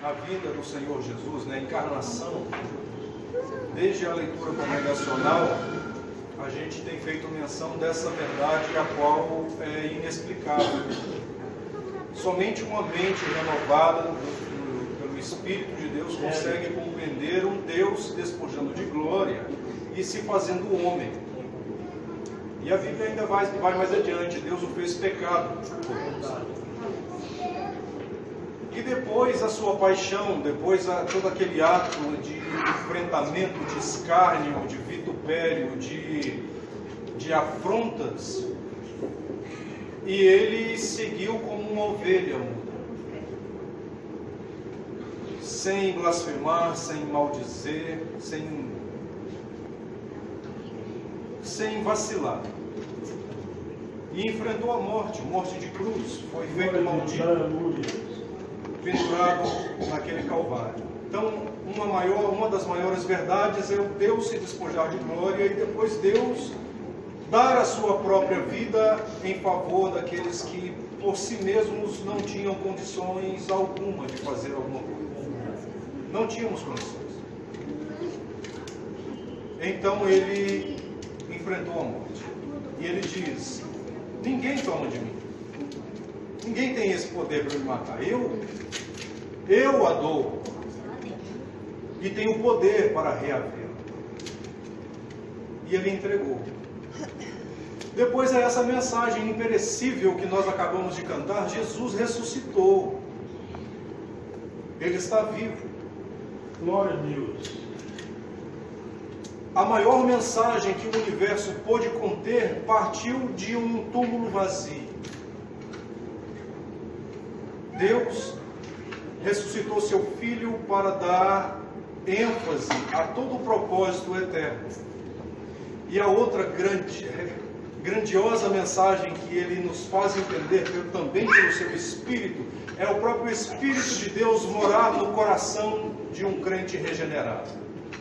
a vinda do Senhor Jesus, né, a encarnação, desde a leitura congregacional, a gente tem feito menção dessa verdade a qual é inexplicável. Somente uma mente renovada pelo Espírito de Deus consegue compreender um Deus se despojando de glória e se fazendo homem. E a Bíblia ainda vai mais adiante. Deus o fez pecado. E depois a sua paixão, depois todo aquele ato de enfrentamento, de escárnio, de vitupério, de afrontas, e ele seguiu como uma ovelha muda, sem blasfemar, sem maldizer, sem vacilar. E enfrentou a morte de cruz, foi feito maldito, pendurado naquele Calvário. Então, uma das maiores verdades é o Deus se despojar de glória e depois Deus dar a sua própria vida em favor daqueles que por si mesmos não tinham condições alguma de fazer alguma coisa. Não tínhamos condições. Então ele enfrentou a morte. E ele diz: ninguém toma de mim. Ninguém tem esse poder para me matar. Eu a dou. E tenho o poder para reavê-la. E ele entregou. Depois é essa mensagem imperecível que nós acabamos de cantar: Jesus ressuscitou. Ele está vivo. Glória a Deus. A maior mensagem que o universo pôde conter partiu de um túmulo vazio. Deus ressuscitou seu Filho para dar ênfase a todo o propósito eterno. E a outra grandiosa mensagem que ele nos faz entender também pelo seu Espírito é o próprio Espírito de Deus morar no coração de um crente regenerado.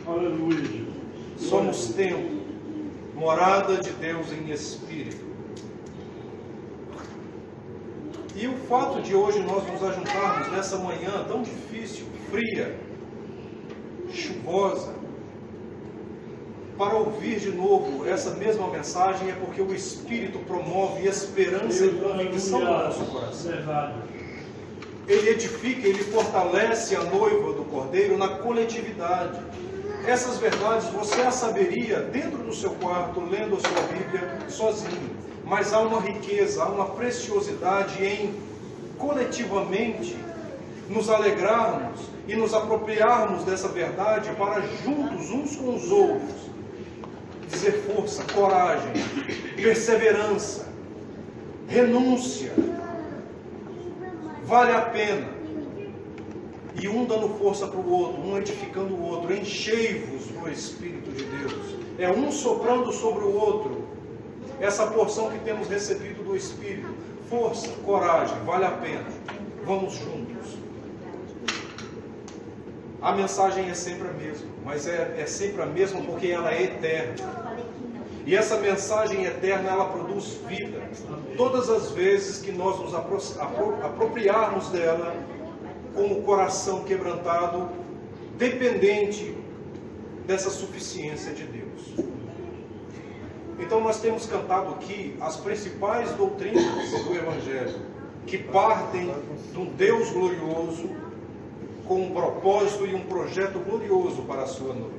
Aleluia. Somos templo, morada de Deus em Espírito. E o fato de hoje nós nos ajuntarmos nessa manhã tão difícil, fria, chuvosa, para ouvir de novo essa mesma mensagem é porque o Espírito promove esperança e convicção no nosso coração. Ele edifica, ele fortalece a noiva do Cordeiro na coletividade. Essas verdades você as saberia dentro do seu quarto, lendo a sua Bíblia sozinho. Mas há uma riqueza, há uma preciosidade em coletivamente nos alegrarmos e nos apropriarmos dessa verdade para juntos, uns com os outros, dizer força, coragem, perseverança, renúncia, vale a pena. E um dando força para o outro, um edificando o outro, enchei-vos do Espírito de Deus. É um soprando sobre o outro, essa porção que temos recebido do Espírito. Força, coragem, vale a pena. Vamos juntos. A mensagem é sempre a mesma, mas é sempre a mesma porque ela é eterna. E essa mensagem eterna, ela produz vida. Todas as vezes que nós nos apropriarmos dela com o coração quebrantado, dependente dessa suficiência de Deus. Então nós temos cantado aqui as principais doutrinas do Evangelho, que partem de um Deus glorioso, com um propósito e um projeto glorioso para a sua noiva.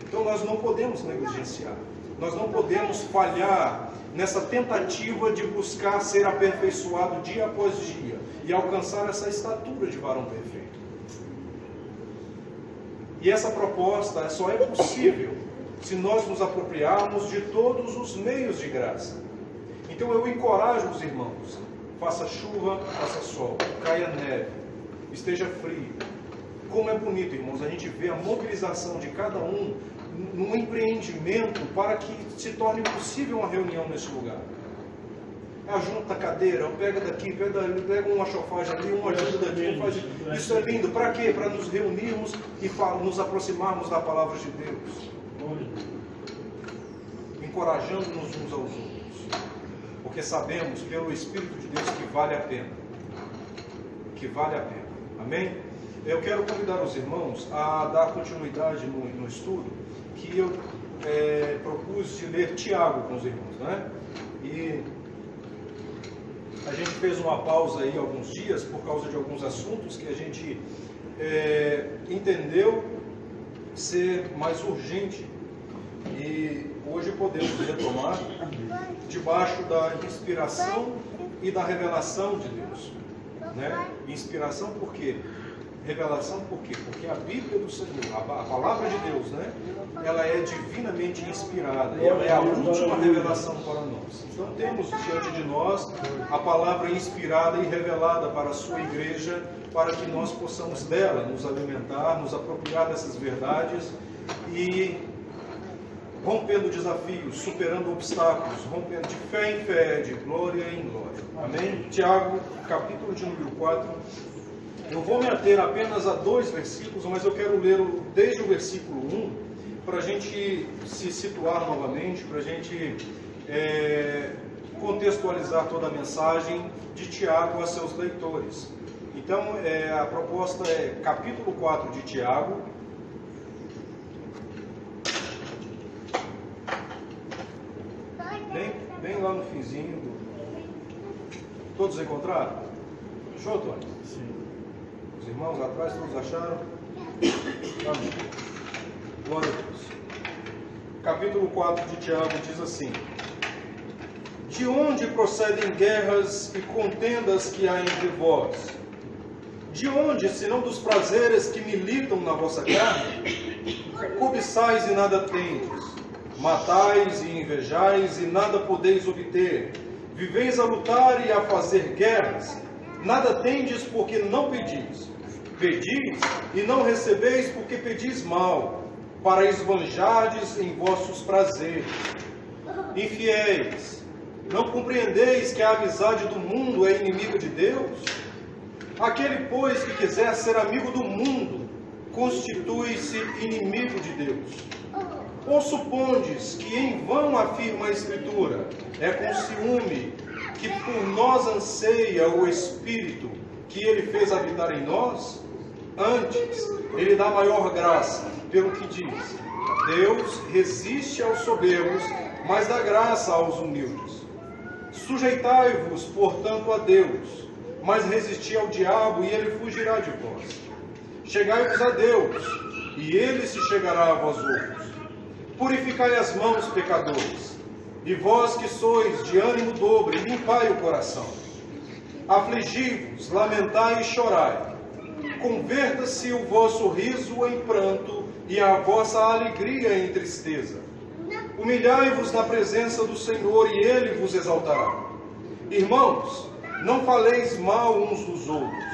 Então nós não podemos negligenciar, nós não podemos falhar nessa tentativa de buscar ser aperfeiçoado dia após dia e alcançar essa estatura de varão perfeito. E essa proposta só é possível se nós nos apropriarmos de todos os meios de graça. Então eu encorajo os irmãos: faça chuva, faça sol, caia neve, esteja frio. Como é bonito, irmãos, a gente vê a mobilização de cada um num empreendimento para que se torne possível uma reunião nesse lugar. Ajunta a cadeira, pega daqui, pega uma chofagem ali, um ajuda daqui, faz... Isso é lindo. Para quê? Para nos reunirmos e nos aproximarmos da palavra de Deus, encorajando-nos uns aos outros, porque sabemos pelo Espírito de Deus que vale a pena. Que vale a pena. Amém? eu quero convidar os irmãos a dar continuidade no estudo que eu propus de ler Tiago com os irmãos, né? E a gente fez uma pausa aí alguns dias por causa de alguns assuntos que a gente entendeu ser mais urgente. E hoje podemos retomar debaixo da inspiração e da revelação de Deus, né? Inspiração por quê? Revelação por quê? Porque a Bíblia do Senhor, a palavra de Deus, né? Ela é divinamente inspirada e ela é a última revelação para nós. Então temos diante de nós a palavra inspirada e revelada para a sua igreja, para que nós possamos dela nos alimentar, nos apropriar dessas verdades e rompendo desafios, superando obstáculos, rompendo de fé em fé, de glória em glória. Amém? Tiago, capítulo de número 4. Eu vou me ater apenas a 2 versículos, mas eu quero ler desde o versículo 1, para a gente se situar novamente, para a gente contextualizar toda a mensagem de Tiago a seus leitores. Então, a proposta é capítulo 4 de Tiago, bem lá no finzinho. Todos encontraram? Show, Tony? Sim. Os irmãos atrás, todos acharam? Amém. Glória a Deus. Capítulo 4 de Tiago diz assim: De onde procedem guerras e contendas que há entre vós? De onde, senão dos prazeres que militam na vossa carne? Cobiçais e nada tendes, matais e invejais e nada podeis obter, viveis a lutar e a fazer guerras, nada tendes porque não pedis. Pedis e não recebeis porque pedis mal, para esbanjardes em vossos prazeres. Infiéis, não compreendeis que a amizade do mundo é inimiga de Deus? Aquele, pois, que quiser ser amigo do mundo, constitui-se inimigo de Deus. Ou supondes que em vão afirma a Escritura, é com ciúme que por nós anseia o Espírito que Ele fez habitar em nós? Antes, Ele dá maior graça, pelo que diz: Deus resiste aos soberbos, mas dá graça aos humildes. Sujeitai-vos, portanto, a Deus, mas resisti ao diabo e ele fugirá de vós. Chegai-vos a Deus, e ele se chegará a vós outros. Purificai as mãos, pecadores, e vós que sois de ânimo dobre, limpai o coração. Afligi-vos, lamentai e chorai. Converta-se o vosso riso em pranto e a vossa alegria em tristeza. Humilhai-vos na presença do Senhor e Ele vos exaltará. Irmãos, não faleis mal uns dos outros.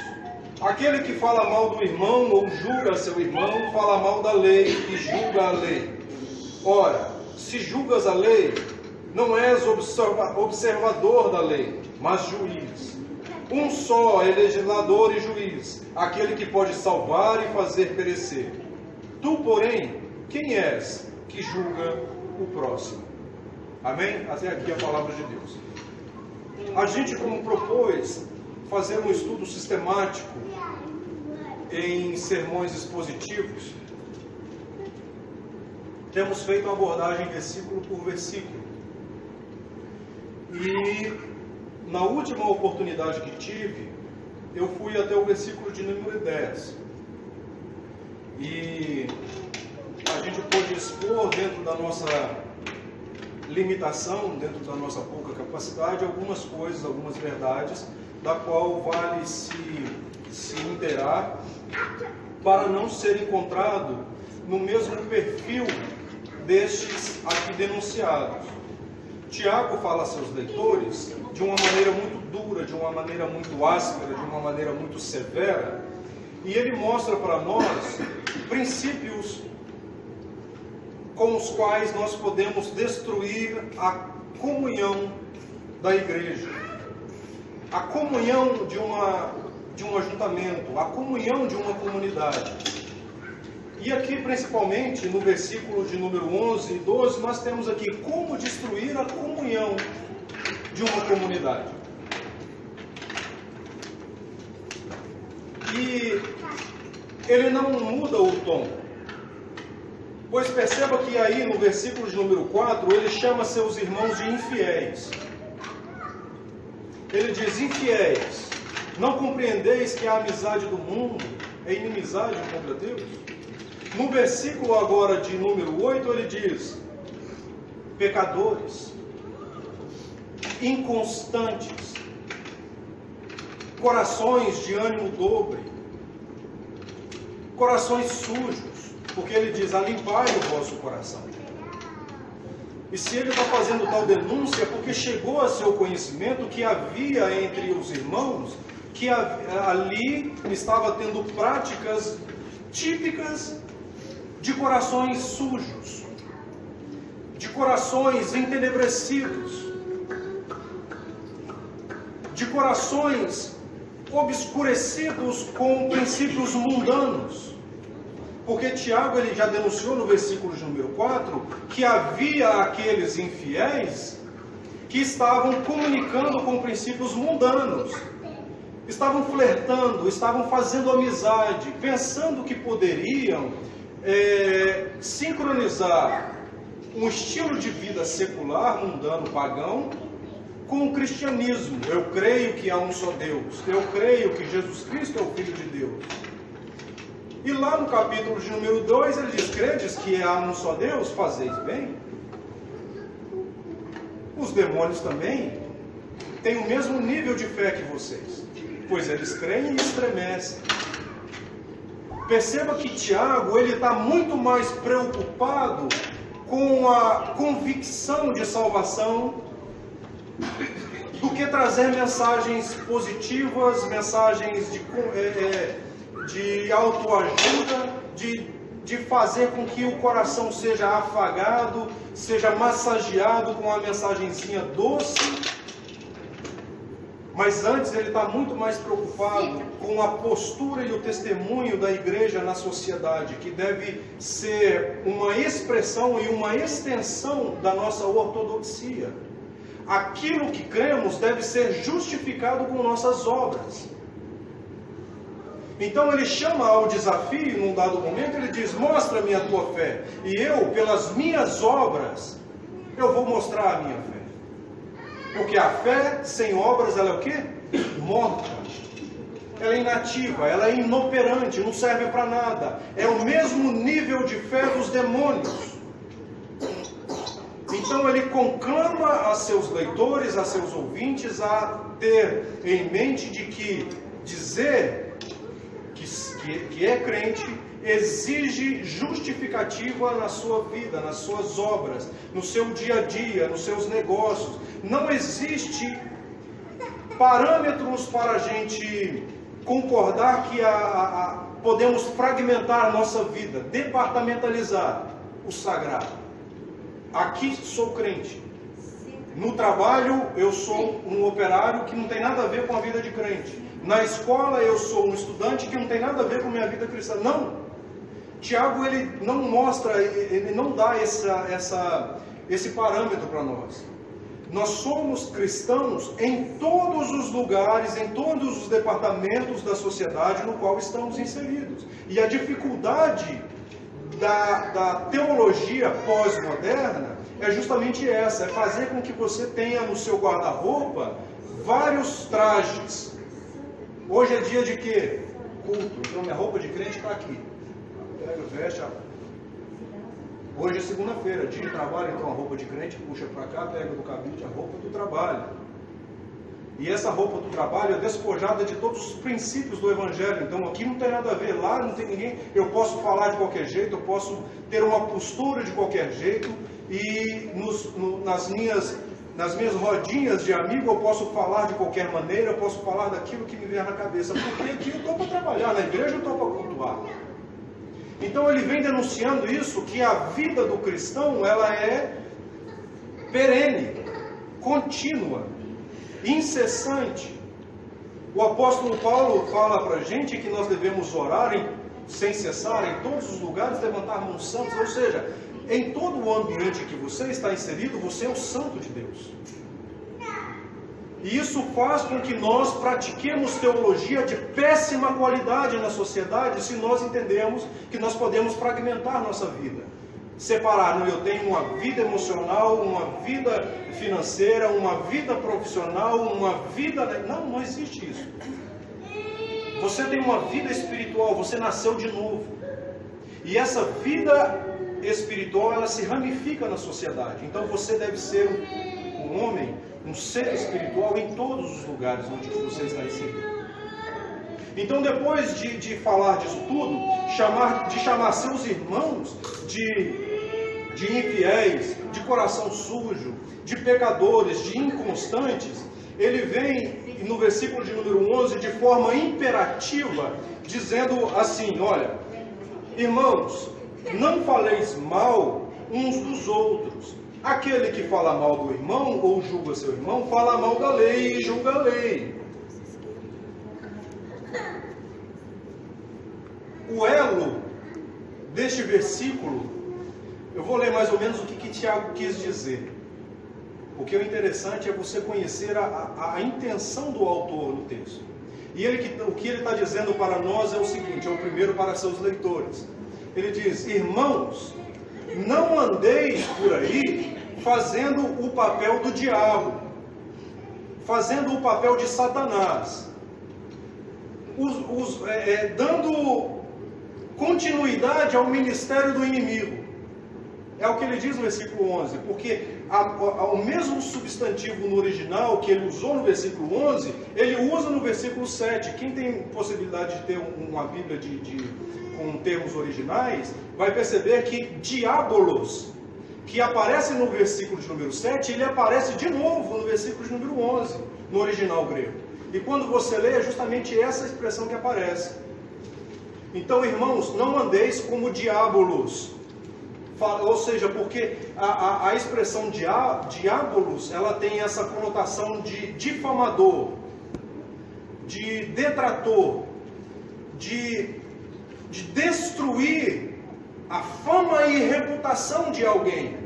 Aquele que fala mal do irmão ou julga seu irmão, fala mal da lei e julga a lei. Ora, se julgas a lei, não és observador da lei, mas juiz. Um só é legislador e juiz, aquele que pode salvar e fazer perecer. Tu, porém, quem és que julga o próximo? Amém? Até aqui a palavra de Deus. A gente, como propôs, fazer um estudo sistemático em sermões expositivos, temos feito uma abordagem versículo por versículo. E na última oportunidade que tive, eu fui até o versículo de número 10. E a gente pôde expor dentro da nossa limitação, dentro da nossa pouca capacidade, algumas coisas, algumas verdades, da qual vale se inteirar, para não ser encontrado no mesmo perfil destes aqui denunciados. Tiago fala a seus leitores de uma maneira muito dura, de uma maneira muito áspera, de uma maneira muito severa, e ele mostra para nós princípios com os quais nós podemos destruir a comunhão da igreja, a comunhão de um ajuntamento, a comunhão de uma comunidade. E aqui, principalmente, no versículo de número 11 e 12, nós temos aqui como destruir a comunhão de uma comunidade. E ele não muda o tom. Pois perceba que aí no versículo de número 4, ele chama seus irmãos de infiéis. Ele diz: infiéis, não compreendeis que a amizade do mundo é inimizade contra Deus? No versículo agora de número 8, ele diz: pecadores, inconstantes, corações de ânimo dobre, corações sujos, porque ele diz: alimpai o vosso coração. E se ele está fazendo tal denúncia, é porque chegou a seu conhecimento que havia entre os irmãos, que ali estava tendo práticas típicas de corações sujos, de corações entenebrecidos, de corações obscurecidos com princípios mundanos. Porque Tiago ele já denunciou no versículo de número 4 que havia aqueles infiéis que estavam comunicando com princípios mundanos, estavam flertando, estavam fazendo amizade, pensando que poderiam sincronizar um estilo de vida secular, mundano, pagão, com o cristianismo. Eu creio que há um só Deus, eu creio que Jesus Cristo é o Filho de Deus. E lá no capítulo de número 2, ele diz: credes que há um só Deus, fazeis bem. Os demônios também têm o mesmo nível de fé que vocês, pois eles creem e estremecem. Perceba que Tiago ele está muito mais preocupado com a convicção de salvação do que trazer mensagens positivas, mensagens de autoajuda, de fazer com que o coração seja afagado, seja massageado com uma mensagenzinha doce. Mas antes ele está muito mais preocupado com a postura e o testemunho da igreja na sociedade, que deve ser uma expressão e uma extensão da nossa ortodoxia. Aquilo que cremos deve ser justificado com nossas obras. Então ele chama ao desafio, num dado momento, ele diz: mostra-me a tua fé, e eu, pelas minhas obras, eu vou mostrar a minha fé. Porque a fé sem obras, ela é o quê? Morta. Ela é inativa, ela é inoperante, não serve para nada. É o mesmo nível de fé dos demônios. Então ele conclama a seus leitores, a seus ouvintes, a ter em mente de que dizer que é crente exige justificativa na sua vida, nas suas obras, no seu dia a dia, nos seus negócios. Não existe parâmetros para a gente concordar que podemos fragmentar nossa vida, departamentalizar o sagrado. Aqui sou crente. No trabalho eu sou um operário que não tem nada a ver com a vida de crente. Na escola eu sou um estudante que não tem nada a ver com a minha vida cristã. Não. Tiago ele não mostra, ele não dá esse parâmetro para nós. Nós somos cristãos em todos os lugares, em todos os departamentos da sociedade no qual estamos inseridos. E a dificuldade da teologia pós-moderna é justamente essa, é fazer com que você tenha no seu guarda-roupa vários trajes. Hoje é dia de quê? Culto. Então minha roupa de crente está aqui. Pega, veste. Hoje é segunda-feira, dia de trabalho, então a roupa de crente puxa para cá, pega do cabide a roupa do trabalho. E essa roupa do trabalho é despojada de todos os princípios do Evangelho. Então aqui não tem nada a ver, lá não tem ninguém. Eu posso falar de qualquer jeito, eu posso ter uma postura de qualquer jeito. E nas minhas rodinhas de amigo eu posso falar de qualquer maneira, eu posso falar daquilo que me vier na cabeça. Porque aqui eu estou para trabalhar, na igreja eu estou para cultuar. Então ele vem denunciando isso, que a vida do cristão ela é perene, contínua, incessante. O apóstolo Paulo fala para a gente que nós devemos orar sem cessar, em todos os lugares, levantar mãos santas, ou seja, em todo o ambiente que você está inserido, você é o santo de Deus. E isso faz com que nós pratiquemos teologia de péssima qualidade na sociedade, se nós entendemos que nós podemos fragmentar nossa vida. Separar, não, eu tenho uma vida emocional, uma vida financeira, uma vida profissional, uma vida... Não existe isso. Você tem uma vida espiritual, você nasceu de novo. E essa vida espiritual, ela se ramifica na sociedade. Então você deve ser um homem, um ser espiritual em todos os lugares onde você está inserido. Então, depois de falar disso tudo, chamar seus irmãos de infiéis, de coração sujo, de pecadores, de inconstantes, ele vem no versículo de número 11 de forma imperativa, dizendo assim, olha, irmãos, não faleis mal uns dos outros. Aquele que fala mal do irmão ou julga seu irmão, fala mal da lei e julga a lei. O elo deste versículo, eu vou ler mais ou menos o que Tiago quis dizer. O que é interessante é você conhecer a intenção do autor no texto. E o que ele está dizendo para nós é o seguinte, é o primeiro para seus leitores. Ele diz, irmãos, não andeis por aí fazendo o papel do diabo, fazendo o papel de Satanás, dando continuidade ao ministério do inimigo. É o que ele diz no versículo 11, porque o mesmo substantivo no original que ele usou no versículo 11, ele usa no versículo 7. Quem tem possibilidade de ter uma Bíblia com termos originais, vai perceber que diabolos, que aparece no versículo de número 7, ele aparece de novo no versículo de número 11, no original grego. E quando você lê, é justamente essa expressão que aparece. Então, irmãos, não andeis como diabolos. Ou seja, porque a expressão diabolos, ela tem essa conotação de difamador, de detrator, de destruir a fama e reputação de alguém.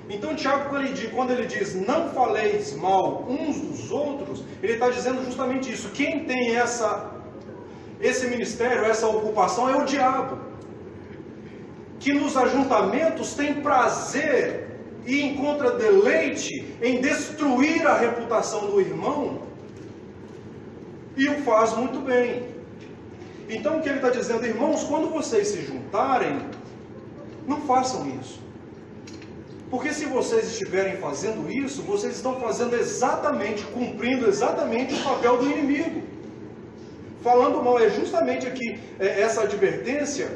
Então Tiago, quando ele diz não faleis mal uns dos outros, ele está dizendo justamente isso. Quem tem esse ministério, essa ocupação é o diabo, que nos ajuntamentos tem prazer e encontra deleite em destruir a reputação do irmão, e o faz muito bem. Então o que ele está dizendo, irmãos, quando vocês se juntarem, não façam isso. Porque se vocês estiverem fazendo isso, vocês estão cumprindo exatamente o papel do inimigo. Falando mal, é justamente aqui essa advertência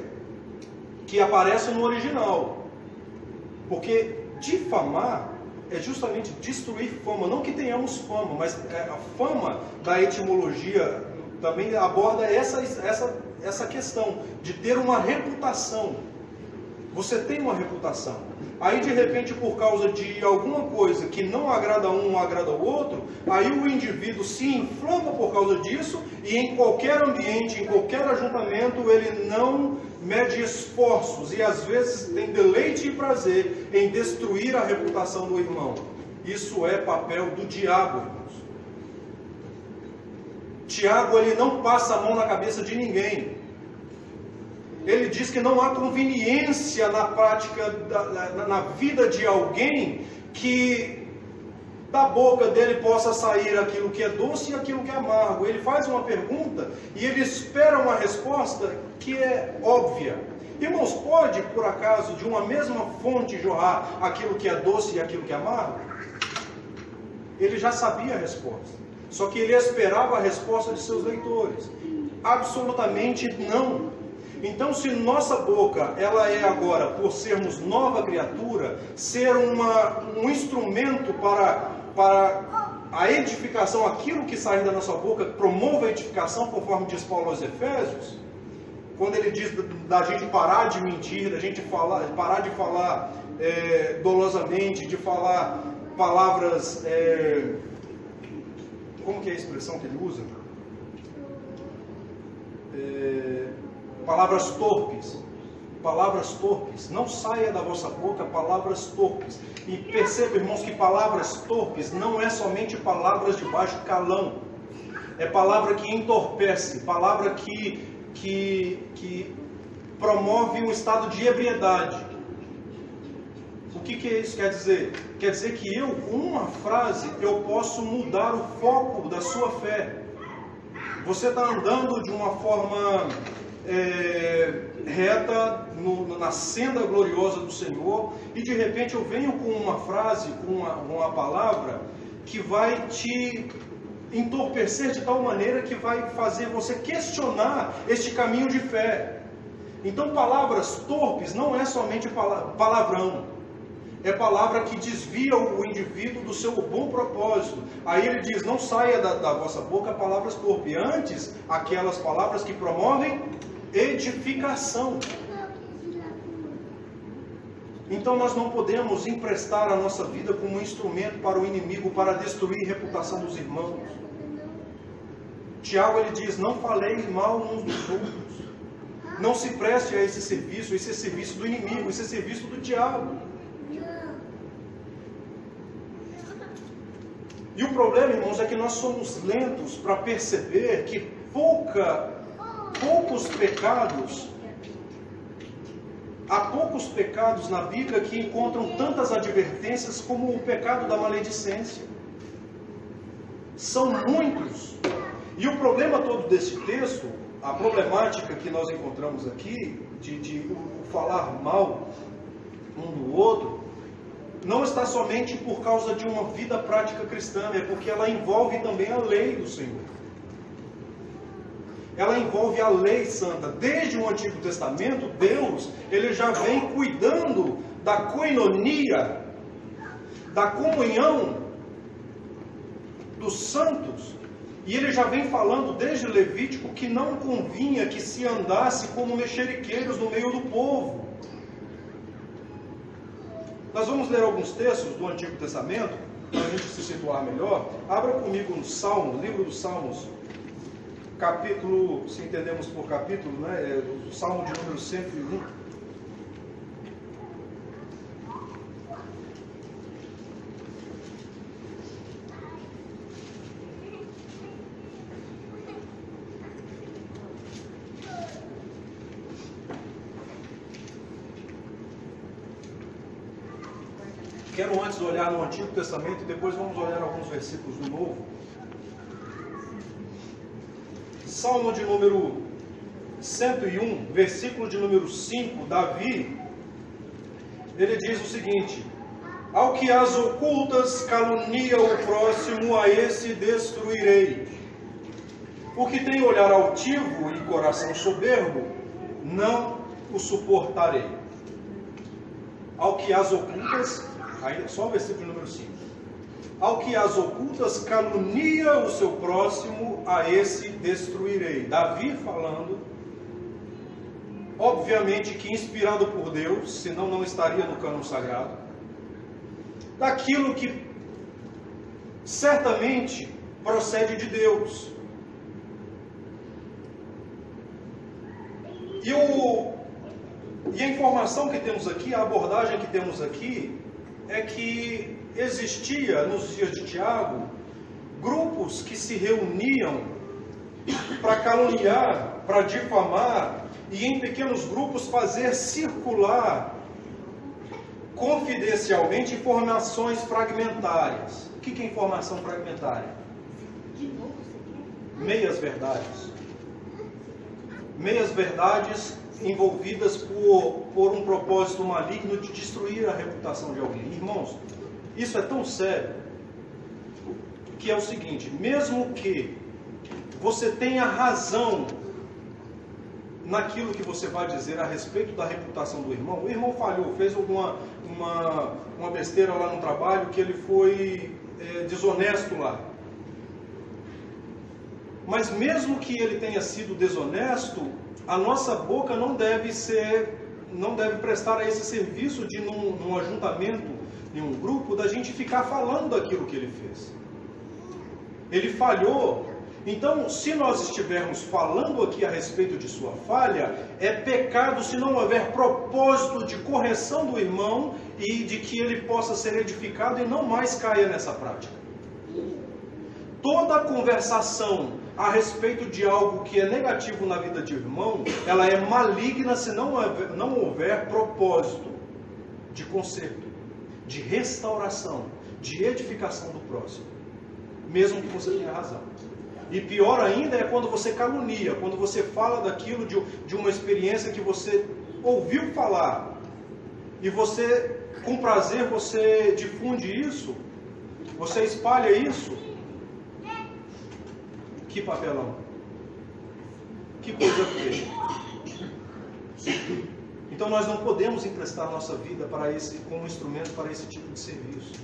que aparece no original. Porque difamar é justamente destruir fama. Não que tenhamos fama, mas a fama da etimologia também aborda essa questão de ter uma reputação. Você tem uma reputação. Aí de repente, por causa de alguma coisa que não agrada um, não agrada o outro, aí o indivíduo se inflama por causa disso, e em qualquer ambiente, em qualquer ajuntamento, ele não mede esforços, e às vezes tem deleite e prazer em destruir a reputação do irmão. Isso é papel do diabo, irmãos. Tiago, ele não passa a mão na cabeça de ninguém. Ele diz que não há conveniência na prática, na vida de alguém, que da boca dele possa sair aquilo que é doce e aquilo que é amargo. Ele faz uma pergunta e ele espera uma resposta que é óbvia. Irmãos, pode, por acaso, de uma mesma fonte jorrar aquilo que é doce e aquilo que é amargo? Ele já sabia a resposta, só que ele esperava a resposta de seus leitores. Absolutamente não. Então, se nossa boca, ela é agora, por sermos nova criatura, ser um instrumento para a edificação, aquilo que sair da nossa boca promove a edificação, conforme diz Paulo aos Efésios, quando ele diz da gente parar de mentir, da gente parar de falar dolosamente, de falar palavras, como que é a expressão que ele usa? Palavras torpes. palavras torpes. Não saia da vossa boca palavras torpes. E perceba, irmãos, que palavras torpes não é somente palavras de baixo calão. É palavra que entorpece, palavra que promove um estado de ebriedade. O que isso quer dizer? Quer dizer que eu, com uma frase, eu posso mudar o foco da sua fé. Você está andando de uma forma reta na senda gloriosa do Senhor, e de repente eu venho com uma frase, com uma palavra que vai te entorpecer de tal maneira que vai fazer você questionar este caminho de fé. Então, palavras torpes não é somente palavrão. É palavra que desvia o indivíduo do seu bom propósito. Aí ele diz, não saia da vossa boca palavras torpes. Antes, aquelas palavras que promovem edificação. Então nós não podemos emprestar a nossa vida como um instrumento para o inimigo, para destruir a reputação dos irmãos. Tiago, ele diz, não faleis mal uns dos outros. Não se preste a esse é serviço do inimigo, esse é serviço do diabo. E o problema, irmãos, é que nós somos lentos para perceber que há poucos pecados na Bíblia que encontram tantas advertências como o pecado da maledicência. São muitos. E o problema todo desse texto, a problemática que nós encontramos aqui, de falar mal um do outro, não está somente por causa de uma vida prática cristã, é porque ela envolve também a lei do Senhor. Ela envolve a lei santa. Desde o Antigo Testamento, Deus, ele já vem cuidando da koinonia, da comunhão dos santos. E ele já vem falando desde Levítico que não convinha que se andasse como mexeriqueiros no meio do povo. Nós vamos ler alguns textos do Antigo Testamento, para a gente se situar melhor. Abra comigo no Salmo, livro dos Salmos, capítulo, se entendemos por capítulo, né? O Salmo de número 101. Quero antes olhar no Antigo Testamento e depois vamos olhar alguns versículos do Novo. Salmo de número 101, versículo de número 5, Davi, ele diz o seguinte: ao que as ocultas calunia o próximo, a esse destruirei. O que tem olhar altivo e coração soberbo, não o suportarei. Ao que as ocultas, aí só o versículo número 5. Ao que as ocultas calunia o seu próximo, a esse destruirei. Davi falando, obviamente que inspirado por Deus, senão não estaria no cânon sagrado, daquilo que certamente procede de Deus. E a informação que temos aqui, a abordagem que temos aqui, é que existia nos dias de Tiago grupos que se reuniam para caluniar, para difamar e em pequenos grupos fazer circular confidencialmente informações fragmentárias. O que é informação fragmentária? Meias verdades. Meias verdades envolvidas por um propósito maligno de destruir a reputação de alguém. Irmãos, isso é tão sério que é o seguinte: mesmo que você tenha razão naquilo que você vai dizer a respeito da reputação do irmão, o irmão falhou, fez uma besteira lá no trabalho, que ele foi desonesto lá. Mas mesmo que ele tenha sido desonesto, a nossa boca não deve prestar a esse serviço de num ajuntamento, em um grupo, da gente ficar falando daquilo que ele fez. Ele falhou, Então, se nós estivermos falando aqui a respeito de sua falha, é pecado se não houver propósito de correção do irmão e de que ele possa ser edificado e não mais caia nessa prática. Toda conversação a respeito de algo que é negativo na vida de irmão, ela é maligna se não houver propósito de conserto, de restauração, de edificação do próximo, mesmo que você tenha razão. E pior ainda é quando você calunia, quando você fala daquilo de uma experiência que você ouviu falar, e você, com prazer, você difunde isso, você espalha isso. Que papelão, que coisa feia. Então nós não podemos emprestar nossa vida como instrumento para esse tipo de serviço.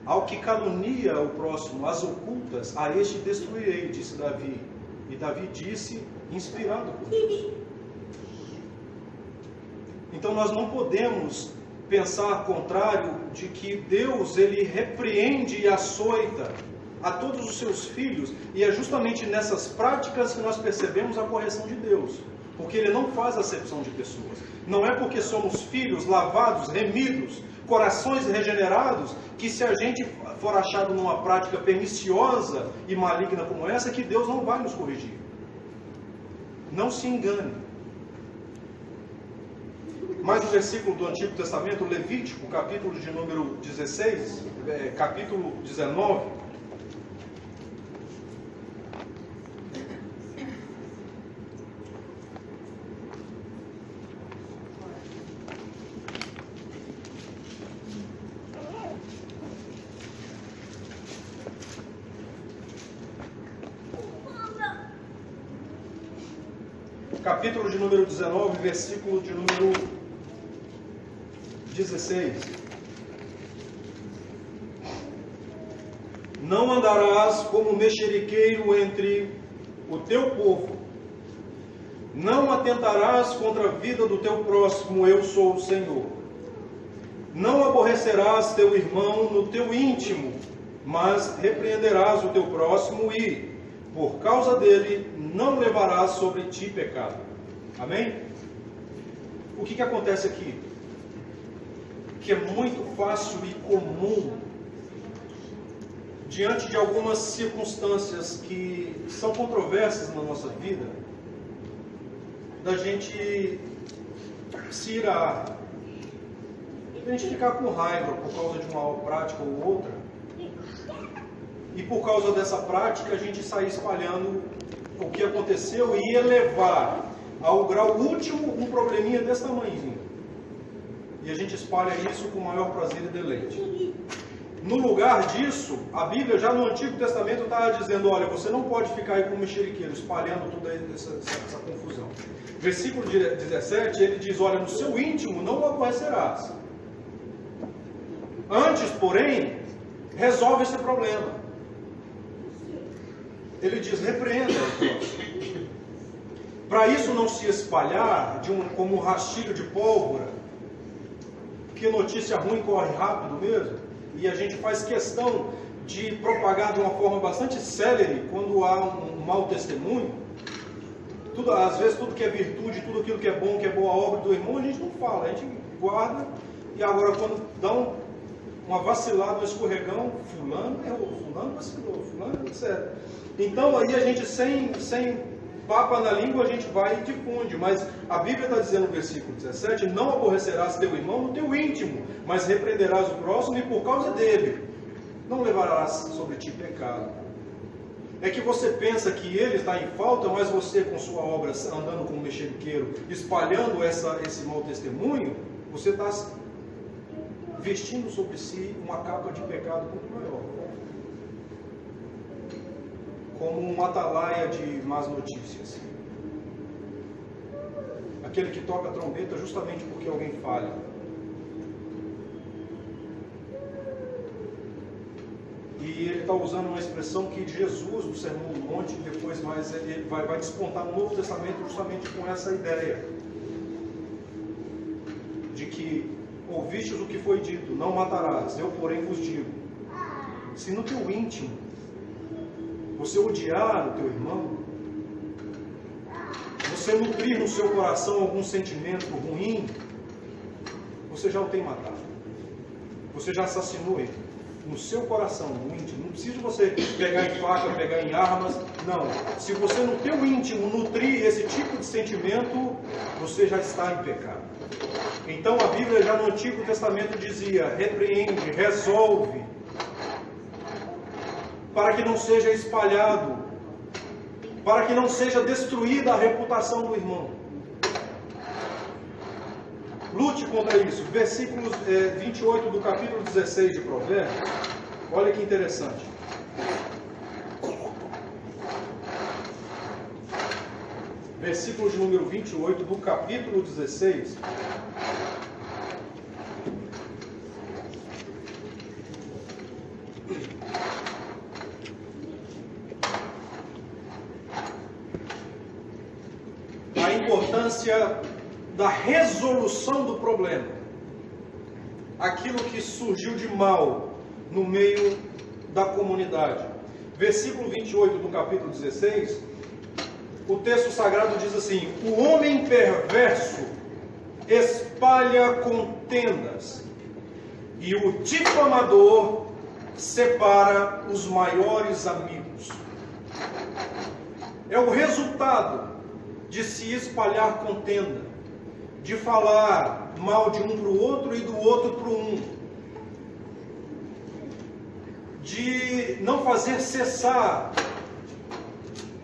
Ao que calunia o próximo, as ocultas, a este destruirei, disse Davi. E Davi disse, inspirado por Deus. Então nós não podemos pensar contrário de que Deus, ele repreende e açoita a todos os seus filhos, e é justamente nessas práticas que nós percebemos a correção de Deus, porque Ele não faz acepção de pessoas. Não é porque somos filhos lavados, remidos, corações regenerados, que se a gente for achado numa prática perniciosa e maligna como essa, que Deus não vai nos corrigir. Não se engane. Mais um versículo do Antigo Testamento, Levítico, capítulo de número 16, capítulo 19. Capítulo de número 19, versículo de número 16. Não andarás como mexeriqueiro entre o teu povo, não atentarás contra a vida do teu próximo, eu sou o Senhor. Não aborrecerás teu irmão no teu íntimo, mas repreenderás o teu próximo e, por causa dele, não levarás sobre ti pecado. Amém? O que acontece aqui? Que é muito fácil e comum, diante de algumas circunstâncias que são controversas na nossa vida, da gente se irar, da gente ficar com raiva por causa de uma prática ou outra, e por causa dessa prática a gente sair espalhando o que aconteceu e elevar ao grau último um probleminha desse tamanhozinho. E a gente espalha isso com o maior prazer e deleite. No lugar disso, a Bíblia já no Antigo Testamento estava dizendo, olha, você não pode ficar aí como mexeriqueiro, espalhando toda essa confusão. Versículo 17, ele diz, olha, no seu íntimo não o aborrecerás. Antes, porém, resolve esse problema. Ele diz, repreenda o próximo. Para isso não se espalhar como um rastilho de pólvora, porque notícia ruim corre rápido mesmo, e a gente faz questão de propagar de uma forma bastante célere quando há um mau testemunho. Às vezes tudo que é virtude, tudo aquilo que é bom, que é boa obra do irmão, a gente não fala, a gente guarda, e agora quando dá uma vacilada, um escorregão, fulano errou, fulano vacilou, fulano etc. Então aí a gente sem papa na língua a gente vai e difunde, mas a Bíblia está dizendo no versículo 17, não aborrecerás teu irmão no teu íntimo, mas repreenderás o próximo e por causa dele não levarás sobre ti pecado. É que você pensa que ele está em falta, mas você com sua obra andando como mexeriqueiro, espalhando esse mau testemunho, você está vestindo sobre si uma capa de pecado muito maior. Como um atalaia de más notícias. Aquele que toca a trombeta justamente porque alguém falha. E ele está usando uma expressão que Jesus, do Sermão do Monte, depois mais ele vai despontar no Novo Testamento justamente com essa ideia. De que ouvistes o que foi dito, não matarás, eu porém vos digo. Se no teu íntimo você odiar o teu irmão, você nutrir no seu coração algum sentimento ruim, você já o tem matado. Você já assassinou ele. No seu coração, no íntimo. Não precisa você pegar em faca, pegar em armas. Não. Se você no teu íntimo nutrir esse tipo de sentimento, você já está em pecado. Então a Bíblia já no Antigo Testamento dizia, repreende, resolve, para que não seja espalhado, para que não seja destruída a reputação do irmão. Lute contra isso. Versículos 28 do capítulo 16 de Provérbios. Olha que interessante. Versículo de número 28 do capítulo 16. A importância da resolução do problema. Aquilo que surgiu de mal no meio da comunidade. Versículo 28 do capítulo 16, o texto sagrado diz assim: o homem perverso espalha contendas, e o difamador separa os maiores amigos. É o resultado de se espalhar contenda, de falar mal de um para o outro e do outro para um, de não fazer cessar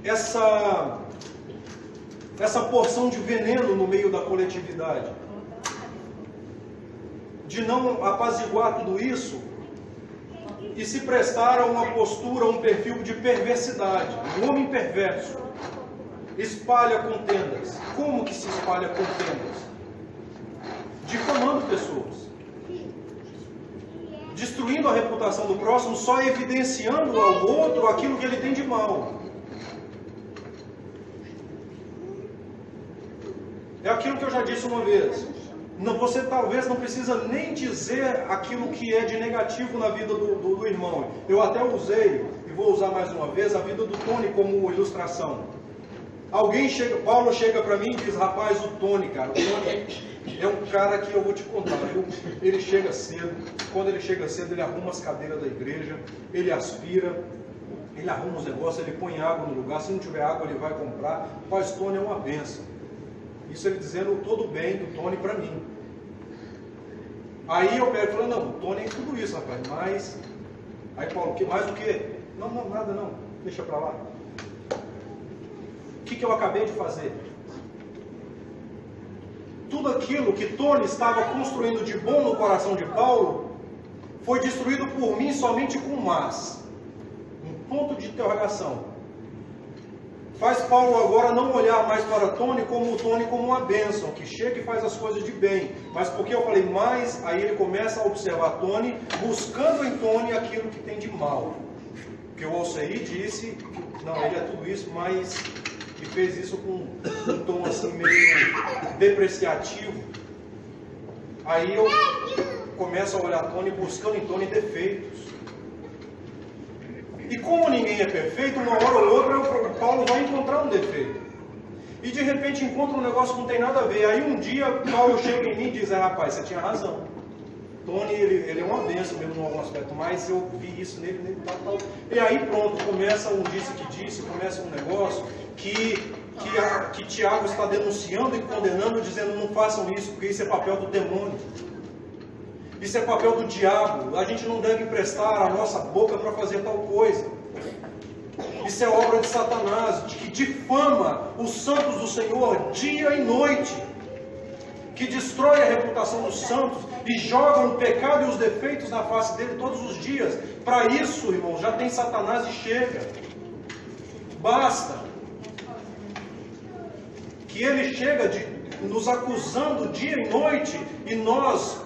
essa porção de veneno no meio da coletividade, de não apaziguar tudo isso e se prestar a uma postura, a um perfil de perversidade. O homem perverso espalha contendas. Como que se espalha contendas? Difamando pessoas, destruindo a reputação do próximo, só evidenciando ao outro aquilo que ele tem de mal. É aquilo que eu já disse uma vez. Você talvez não precisa nem dizer aquilo que é de negativo na vida do irmão. Eu até usei, e vou usar mais uma vez, a vida do Tony como ilustração. Paulo chega para mim e diz: rapaz, o Tony, cara, o Tony é um cara que eu vou te contar, viu? Ele chega cedo, quando ele chega cedo, ele arruma as cadeiras da igreja, ele aspira, ele arruma os negócios, ele põe água no lugar, se não tiver água ele vai comprar. Rapaz, Tony é uma bênção. Isso ele dizendo todo bem do Tony para mim. Aí eu pego e falo: não, o Tony é tudo isso, rapaz, mas... Aí Paulo: que mais o quê? Não, nada não, deixa para lá. O que eu acabei de fazer? Tudo aquilo que Tony estava construindo de bom no coração de Paulo foi destruído por mim somente com mas. Um ponto de interrogação. Faz Paulo agora não olhar mais para Tony como uma bênção, que chega e faz as coisas de bem. Mas porque eu falei mais, aí ele começa a observar Tony, buscando em Tony aquilo que tem de mal. Porque o Alceí disse, não, ele é tudo isso, mas... e fez isso com um tom assim meio depreciativo. Aí eu começo a olhar Tony, buscando em Tony defeitos. E como ninguém é perfeito, uma hora ou outra o Paulo vai encontrar um defeito. E de repente encontra um negócio que não tem nada a ver. Aí um dia Paulo chega em mim e diz: rapaz, você tinha razão. Tony, ele é uma bênção mesmo em algum aspecto, mas eu vi isso nele, tal. E aí pronto, começa um disse, começa um negócio que Tiago está denunciando e condenando, dizendo: não façam isso, porque isso é papel do demônio. Isso é papel do diabo. A gente não deve emprestar a nossa boca para fazer tal coisa. Isso é obra de Satanás, que difama os santos do Senhor dia e noite, que destrói a reputação dos santos e joga o pecado e os defeitos na face dele todos os dias. Para isso, irmão, já tem Satanás e chega. Basta. Que ele chega nos acusando dia e noite, e nós,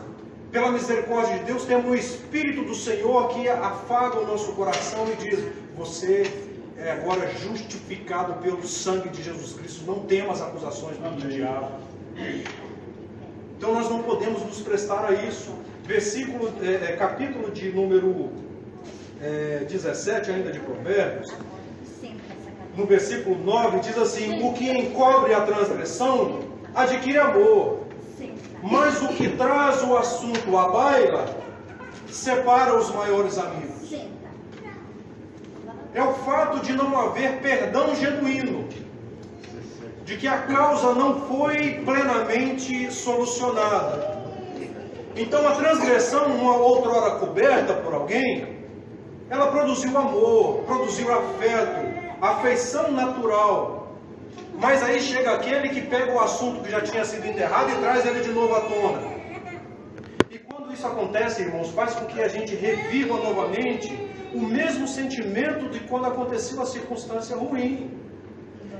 pela misericórdia de Deus, temos o Espírito do Senhor que afaga o nosso coração e diz: você é agora justificado pelo sangue de Jesus Cristo, não temas acusações do diabo. Então nós não podemos nos prestar a isso. Capítulo de número 17 ainda de Provérbios, no versículo 9, diz assim: o que encobre a transgressão adquire amor, mas o que traz o assunto à baila separa os maiores amigos. É o fato de não haver perdão genuíno, de que a causa não foi plenamente solucionada. Então a transgressão, uma outrora coberta por alguém, ela produziu amor, produziu afeto, afeição natural. Mas aí chega aquele que pega o assunto que já tinha sido enterrado e traz ele de novo à tona. E quando isso acontece, irmãos, faz com que a gente reviva novamente o mesmo sentimento de quando aconteceu a circunstância ruim.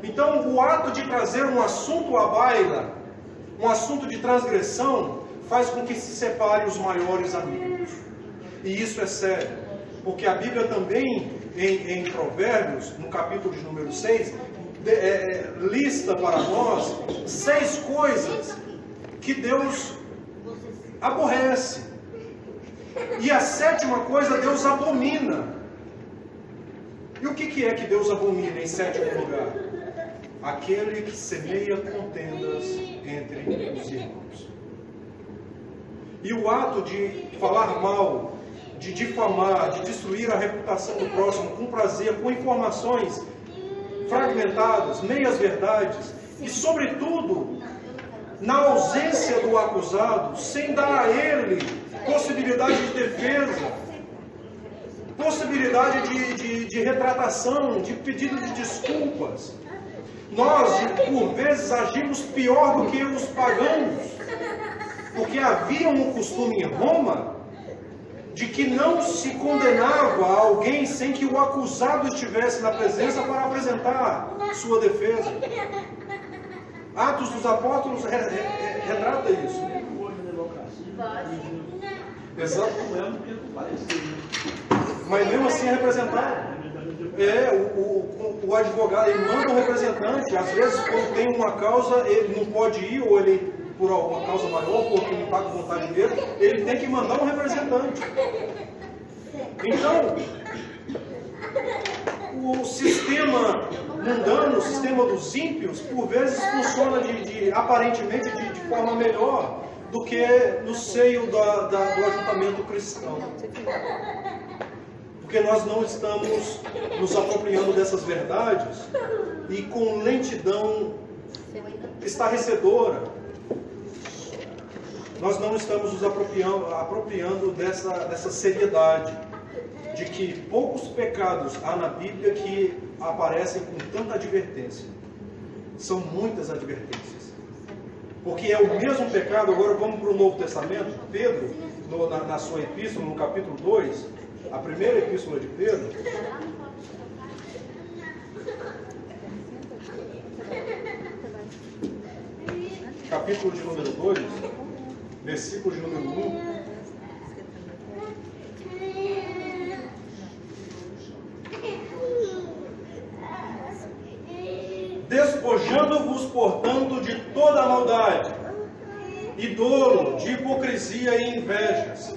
Então, o ato de trazer um assunto à baila, um assunto de transgressão, faz com que se separe os maiores amigos. E isso é sério, porque a Bíblia também, em Provérbios, no capítulo de número 6, lista para nós 6 coisas que Deus aborrece. E a 7ª coisa Deus abomina. E o que é que Deus abomina em 7º lugar? Aquele que semeia contendas entre os irmãos. E o ato de falar mal, de difamar, de destruir a reputação do próximo com prazer, com informações fragmentadas, meias verdades, e sobretudo, na ausência do acusado, sem dar a ele possibilidade de defesa, possibilidade de retratação, de pedido de desculpas. Nós, por vezes, agimos pior do que os pagãos, porque havia um costume em Roma de que não se condenava alguém sem que o acusado estivesse na presença para apresentar sua defesa. Atos dos Apóstolos retrata isso. Exato. Mas mesmo assim é representado. O advogado, ele manda um representante. Às vezes, quando tem uma causa, ele não pode ir, ou ele, por alguma causa maior, porque não está com vontade dele, ele tem que mandar um representante. Então, o sistema mundano, o sistema dos ímpios, por vezes funciona aparentemente de forma melhor do que no seio do ajuntamento cristão. Porque nós não estamos nos apropriando dessas verdades e com lentidão estarrecedora. Nós não estamos nos apropriando dessa seriedade, de que poucos pecados há na Bíblia que aparecem com tanta advertência. São muitas advertências. Porque é o mesmo pecado. Agora vamos para o Novo Testamento. Pedro, na sua epístola, no capítulo 2, a primeira epístola de Pedro, capítulo de número 2, versículo de número 1. Despojando-vos, portanto, de toda a maldade, e dolo, de hipocrisia e invejas,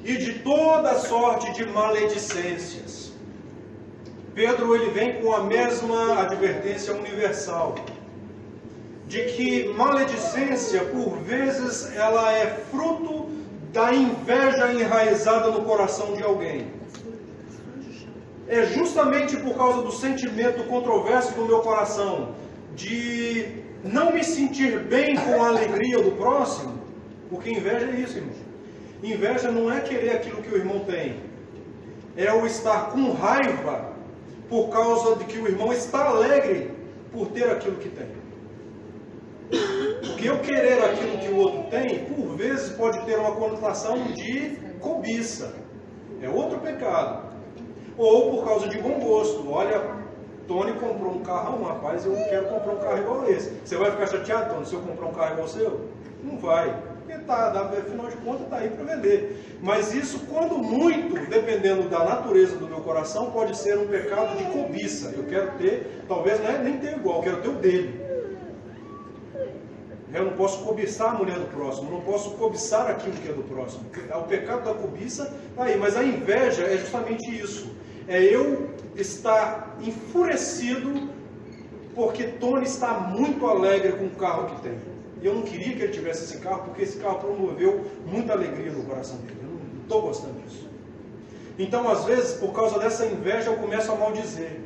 e de toda sorte de maledicências. Pedro, ele vem com a mesma advertência universal, de que maledicência, por vezes, ela é fruto da inveja enraizada no coração de alguém. É justamente por causa do sentimento controverso do meu coração, de não me sentir bem com a alegria do próximo, porque inveja é isso, irmão. Inveja não é querer aquilo que o irmão tem, é o estar com raiva por causa de que o irmão está alegre por ter aquilo que tem. Porque eu querer aquilo que o outro tem, por vezes pode ter uma conotação de cobiça, é outro pecado. Ou por causa de bom gosto. Olha, Tony comprou um carro, rapaz, eu quero comprar um carro igual a esse. Você vai ficar chateado, Tony, se eu comprar um carro igual ao seu? Não vai. Porque afinal de contas está aí para vender. Mas isso, quando muito, dependendo da natureza do meu coração, pode ser um pecado de cobiça. Eu quero ter, talvez não é nem ter igual, eu quero ter o dele. Eu não posso cobiçar a mulher do próximo, não posso cobiçar aquilo que é do próximo. O pecado da cobiça está aí, mas a inveja é justamente isso. é eu estar enfurecido porque Tony está muito alegre com o carro que tem. E eu não queria que ele tivesse esse carro, porque esse carro promoveu muita alegria no coração dele. Eu não estou gostando disso. Então, às vezes, por causa dessa inveja, eu começo a maldizer.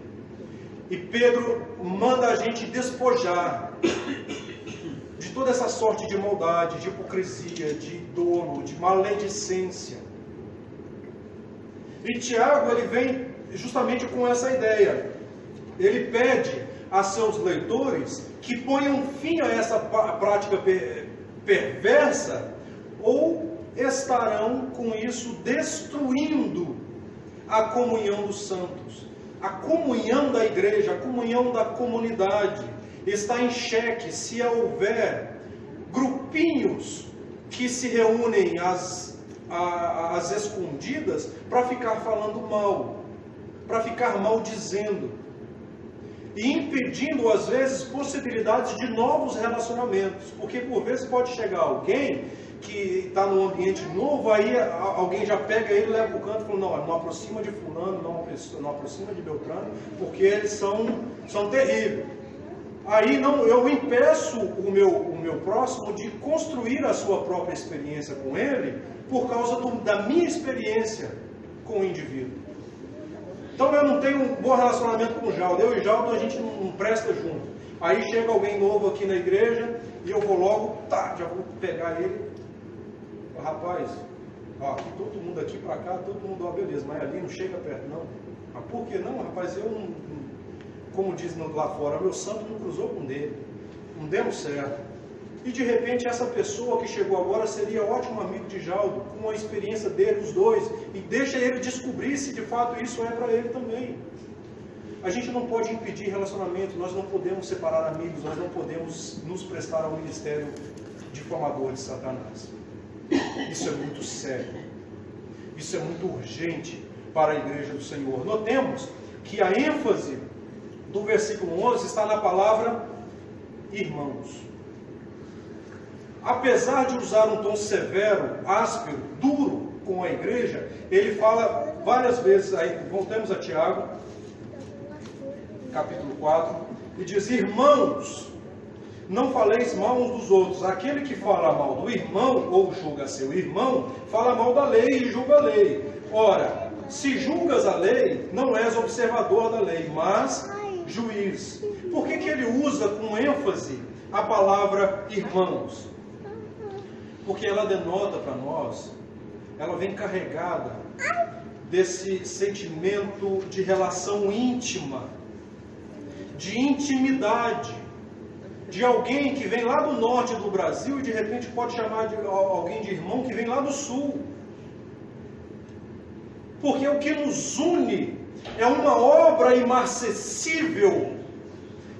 E Pedro manda a gente despojar de toda essa sorte de maldade, de hipocrisia, de dolo, de maledicência. E Tiago, ele vem justamente com essa ideia. Ele pede a seus leitores que ponham fim a essa prática perversa, ou estarão com isso destruindo a comunhão dos santos. A comunhão da igreja, a comunhão da comunidade está em xeque se houver grupinhos que se reúnem às escondidas para ficar falando mal, para ficar maldizendo e impedindo às vezes possibilidades de novos relacionamentos, porque por vezes pode chegar alguém que está num ambiente novo, aí alguém já pega ele, leva para o canto e fala, não aproxima de fulano, não aproxima de Beltrano, porque eles são terríveis. Aí eu impeço o meu próximo de construir a sua própria experiência com ele, por causa da minha experiência com o indivíduo. Então eu não tenho um bom relacionamento com o Jaldo. Eu e o Jaldo a gente não presta junto. Aí chega alguém novo aqui na igreja e eu vou logo, já vou pegar ele. Rapaz, aqui todo mundo aqui pra cá, todo mundo, beleza, mas ali não chega perto não. Mas por que não, rapaz? Eu não, como diz lá fora, meu santo não cruzou com dele. Não demos certo. E de repente essa pessoa que chegou agora seria ótimo amigo de Jaldo, com a experiência dele, os dois, e deixa ele descobrir se de fato isso é para ele também. A gente não pode impedir relacionamento, nós não podemos separar amigos, nós não podemos nos prestar ao ministério difamador de Satanás. Isso é muito sério, isso é muito urgente para a igreja do Senhor. Notemos que a ênfase do versículo 11 está na palavra irmãos. Apesar de usar um tom severo, áspero, duro com a igreja, ele fala várias vezes, aí voltamos a Tiago, capítulo 4, e diz, irmãos, não faleis mal uns dos outros. Aquele que fala mal do irmão, ou julga seu irmão, fala mal da lei e julga a lei. Ora, se julgas a lei, não és observador da lei, mas juiz. Por que ele usa com ênfase a palavra irmãos? Porque ela denota para nós, ela vem carregada desse sentimento de relação íntima, de intimidade, de alguém que vem lá do norte do Brasil e de repente pode chamar de alguém de irmão que vem lá do sul. Porque o que nos une é uma obra imarcessível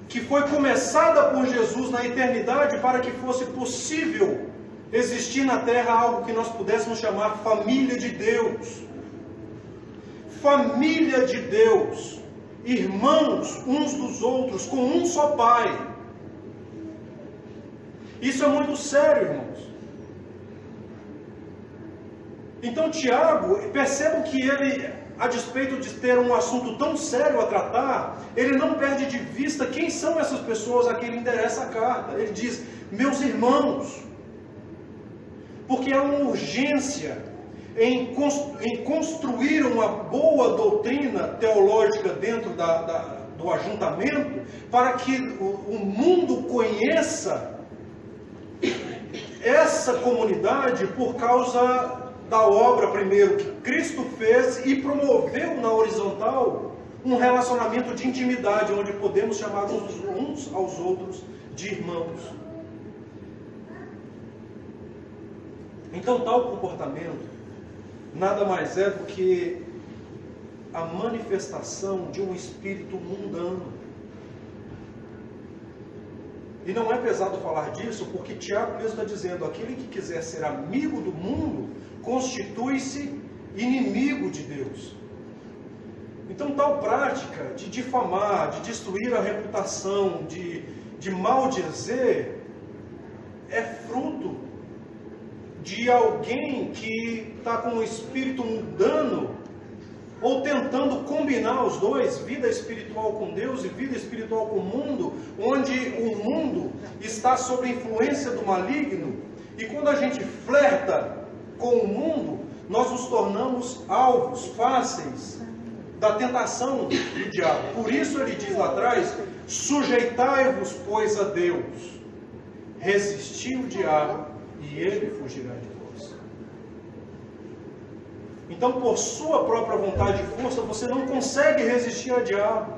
que foi começada por Jesus na eternidade para que fosse possível existir na terra algo que nós pudéssemos chamar família de Deus. Família de Deus. Irmãos uns dos outros, com um só Pai. Isso é muito sério, irmãos. Então Tiago, percebam que ele, a despeito de ter um assunto tão sério a tratar, ele não perde de vista quem são essas pessoas a quem lhe interessa a carta. Ele diz, meus irmãos, porque há uma urgência em construir uma boa doutrina teológica dentro do ajuntamento, para que o mundo conheça essa comunidade por causa da obra, primeiro, que Cristo fez e promoveu na horizontal um relacionamento de intimidade, onde podemos chamar uns aos outros de irmãos. Então, tal comportamento nada mais é do que a manifestação de um espírito mundano. E não é pesado falar disso, porque Tiago mesmo está dizendo, aquele que quiser ser amigo do mundo, constitui-se inimigo de Deus. Então tal prática de difamar, de destruir a reputação, de maldizer, é fruto de alguém que está com um espírito mundano ou tentando combinar os dois, vida espiritual com Deus e vida espiritual com o mundo, onde o mundo está sob a influência do maligno, e quando a gente flerta com o mundo, nós nos tornamos alvos fáceis da tentação do diabo. Por isso ele diz lá atrás: sujeitai-vos, pois, a Deus, resisti o diabo e ele fugirá de vós. Então, por sua própria vontade e força, você não consegue resistir ao diabo.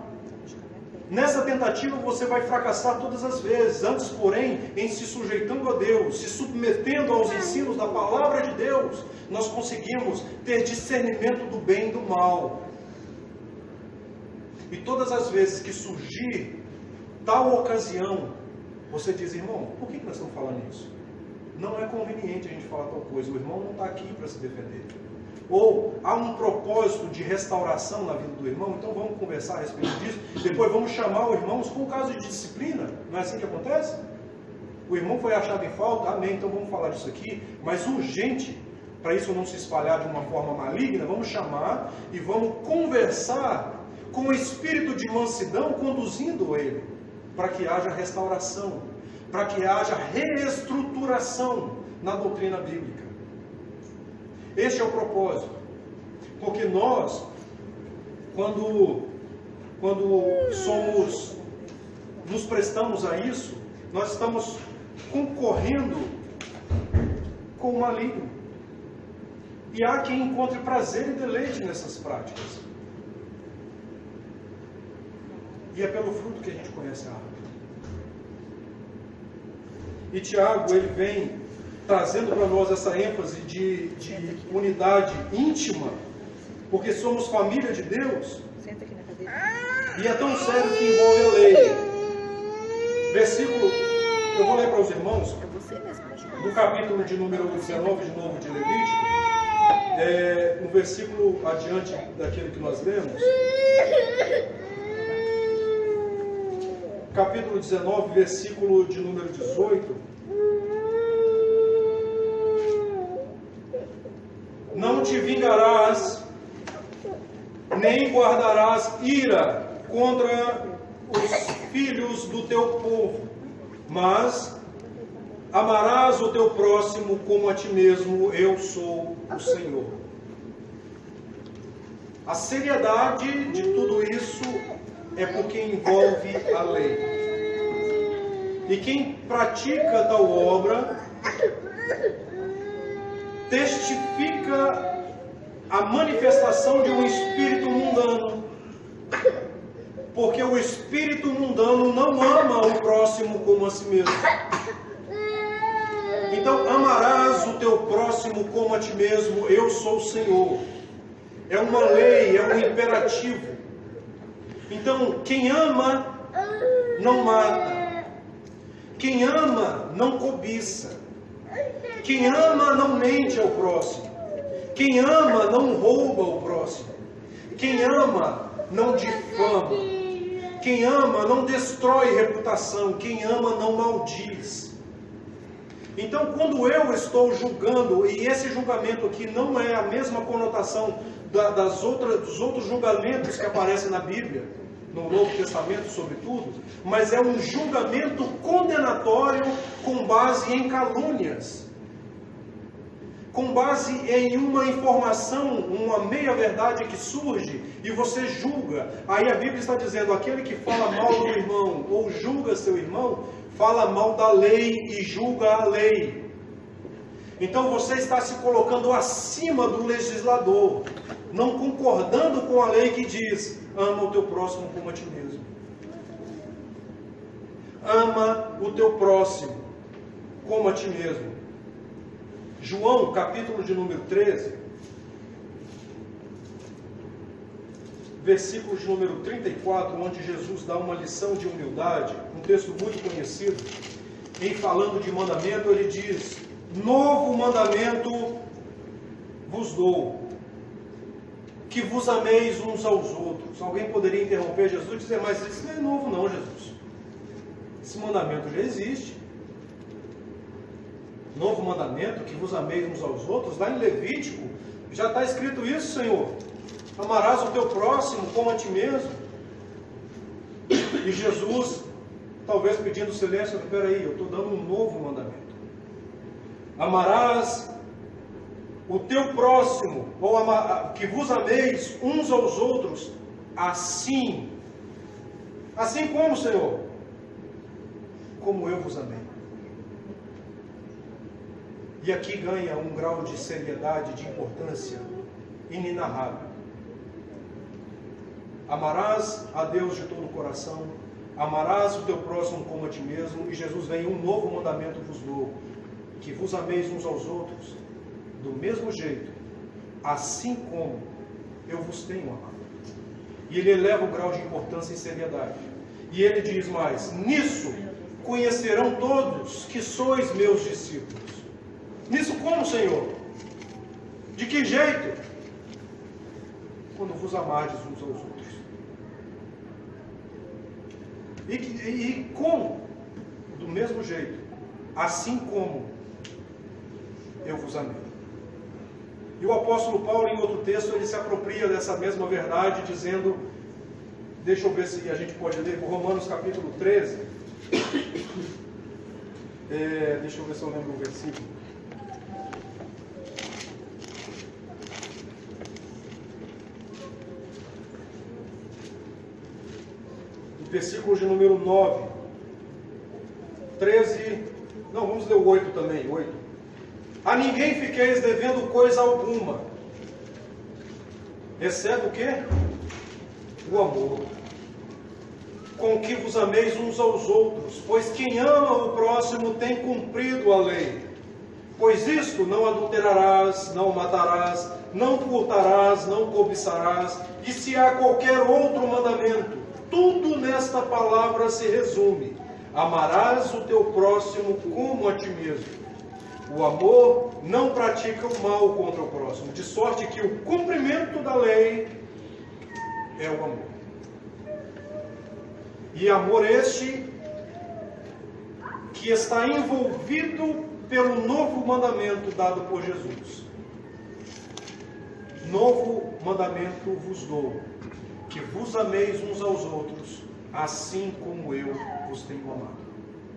Nessa tentativa você vai fracassar todas as vezes. Antes, porém, em se sujeitando a Deus, se submetendo aos ensinos da palavra de Deus, nós conseguimos ter discernimento do bem e do mal. E todas as vezes que surgir tal ocasião, você diz: irmão, por que nós estamos falando isso? Não é conveniente a gente falar tal coisa. O irmão não está aqui para se defender. Ou há um propósito de restauração na vida do irmão, então vamos conversar a respeito disso. Depois vamos chamar os irmãos com o caso de disciplina. Não é assim que acontece? O irmão foi achado em falta, amém, então vamos falar disso aqui. Mas urgente, para isso não se espalhar de uma forma maligna, vamos chamar e vamos conversar com o espírito de mansidão, conduzindo ele, para que haja restauração, para que haja reestruturação na doutrina bíblica. Este é o propósito. Porque nós, quando nos prestamos a isso, nós estamos concorrendo com o maligno. E há quem encontre prazer e deleite nessas práticas. E é pelo fruto que a gente conhece a árvore. E Tiago, ele vem trazendo para nós essa ênfase de unidade íntima, porque somos família de Deus. Senta aqui na cadeira. E é tão sério que envolve a lei. Versículo, eu vou ler para os irmãos, no capítulo de número 19 de novo de Levítico, no versículo adiante daquele que nós lemos, capítulo 19, versículo de número 18. Não te vingarás, nem guardarás ira contra os filhos do teu povo, mas amarás o teu próximo como a ti mesmo. Eu sou o Senhor. A seriedade de tudo isso é porque envolve a lei. E quem pratica tal obra testifica a manifestação de um espírito mundano, porque o espírito mundano não ama o próximo como a si mesmo. Então, amarás o teu próximo como a ti mesmo. Eu sou o Senhor. É uma lei, é um imperativo. Então, quem ama não mata, quem ama não cobiça, quem ama não mente ao próximo, quem ama não rouba o próximo, quem ama não difama, quem ama não destrói reputação, quem ama não maldiz. Então, quando eu estou julgando, e esse julgamento aqui não é a mesma conotação dos outros julgamentos que aparecem na Bíblia, no Novo Testamento sobretudo, mas é um julgamento condenatório com base em calúnias, com base em uma informação, uma meia-verdade que surge e você julga. Aí a Bíblia está dizendo: aquele que fala mal do irmão ou julga seu irmão, fala mal da lei e julga a lei. Então você está se colocando acima do legislador, não concordando com a lei que diz: ama o teu próximo como a ti mesmo. Ama o teu próximo como a ti mesmo. João, capítulo de número 13, versículo de número 34, onde Jesus dá uma lição de humildade, um texto muito conhecido. Em falando de mandamento, ele diz: novo mandamento vos dou, que vos ameis uns aos outros. Alguém poderia interromper Jesus e dizer: mas isso não é novo não, Jesus. Esse mandamento já existe. Novo mandamento, que vos ameis uns aos outros. Lá em Levítico, já está escrito isso, Senhor. Amarás o teu próximo como a ti mesmo. E Jesus, talvez pedindo silêncio, espera aí, eu estou dando um novo mandamento. Amarás o teu próximo, ou que vos ameis uns aos outros, assim. Assim como, Senhor? Como eu vos amei. E aqui ganha um grau de seriedade, de importância inenarrável. Amarás a Deus de todo o coração, amarás o teu próximo como a ti mesmo, e Jesus vem, um novo mandamento vos dou, que vos ameis uns aos outros, do mesmo jeito, assim como eu vos tenho amado. E ele eleva o grau de importância e seriedade. E ele diz mais, nisso conhecerão todos que sois meus discípulos. Nisso como, Senhor? De que jeito? Quando vos amardes uns aos outros. E como? Do mesmo jeito. Assim como eu vos amei. E o apóstolo Paulo, em outro texto, ele se apropria dessa mesma verdade, dizendo, deixa eu ver se a gente pode ler, Romanos capítulo 13. Deixa eu ver se eu lembro o versículo. Versículo de número 9. 13. Não, vamos ler o 8 também. 8. A ninguém fiqueis devendo coisa alguma. Exceto o quê? O amor. Com que vos ameis uns aos outros. Pois quem ama o próximo tem cumprido a lei. Pois isto, não adulterarás, não matarás, não furtarás, não cobiçarás. E se há qualquer outro mandamento, tudo nesta palavra se resume. Amarás o teu próximo como a ti mesmo. O amor não pratica o mal contra o próximo, de sorte que o cumprimento da lei é o amor. E amor este que está envolvido pelo novo mandamento dado por Jesus. Novo mandamento vos dou, que vos ameis uns aos outros, assim como eu vos tenho amado.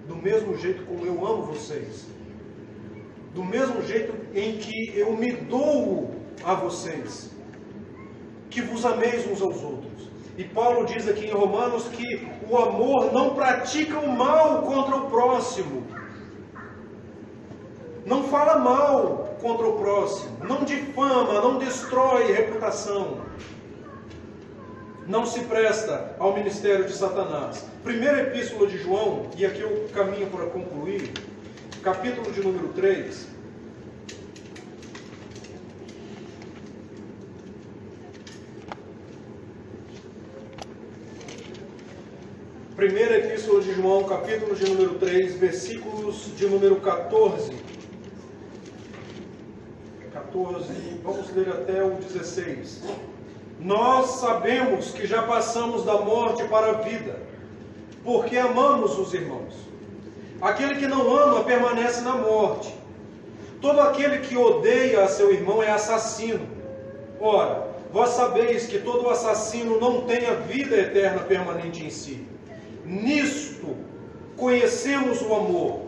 Do mesmo jeito como eu amo vocês. Do mesmo jeito em que eu me dou a vocês. Que vos ameis uns aos outros. E Paulo diz aqui em Romanos que o amor não pratica o mal contra o próximo. Não fala mal contra o próximo. Não difama, não destrói reputação. Não se presta ao ministério de Satanás. Primeira epístola de João, e aqui eu caminho para concluir, capítulo de número 3. Primeira epístola de João, capítulo de número 3, versículos de número 14. Vamos ler até o 16. Nós sabemos que já passamos da morte para a vida, porque amamos os irmãos. Aquele que não ama permanece na morte. Todo aquele que odeia a seu irmão é assassino. Ora, vós sabeis que todo assassino não tem a vida eterna permanente em si. Nisto conhecemos o amor,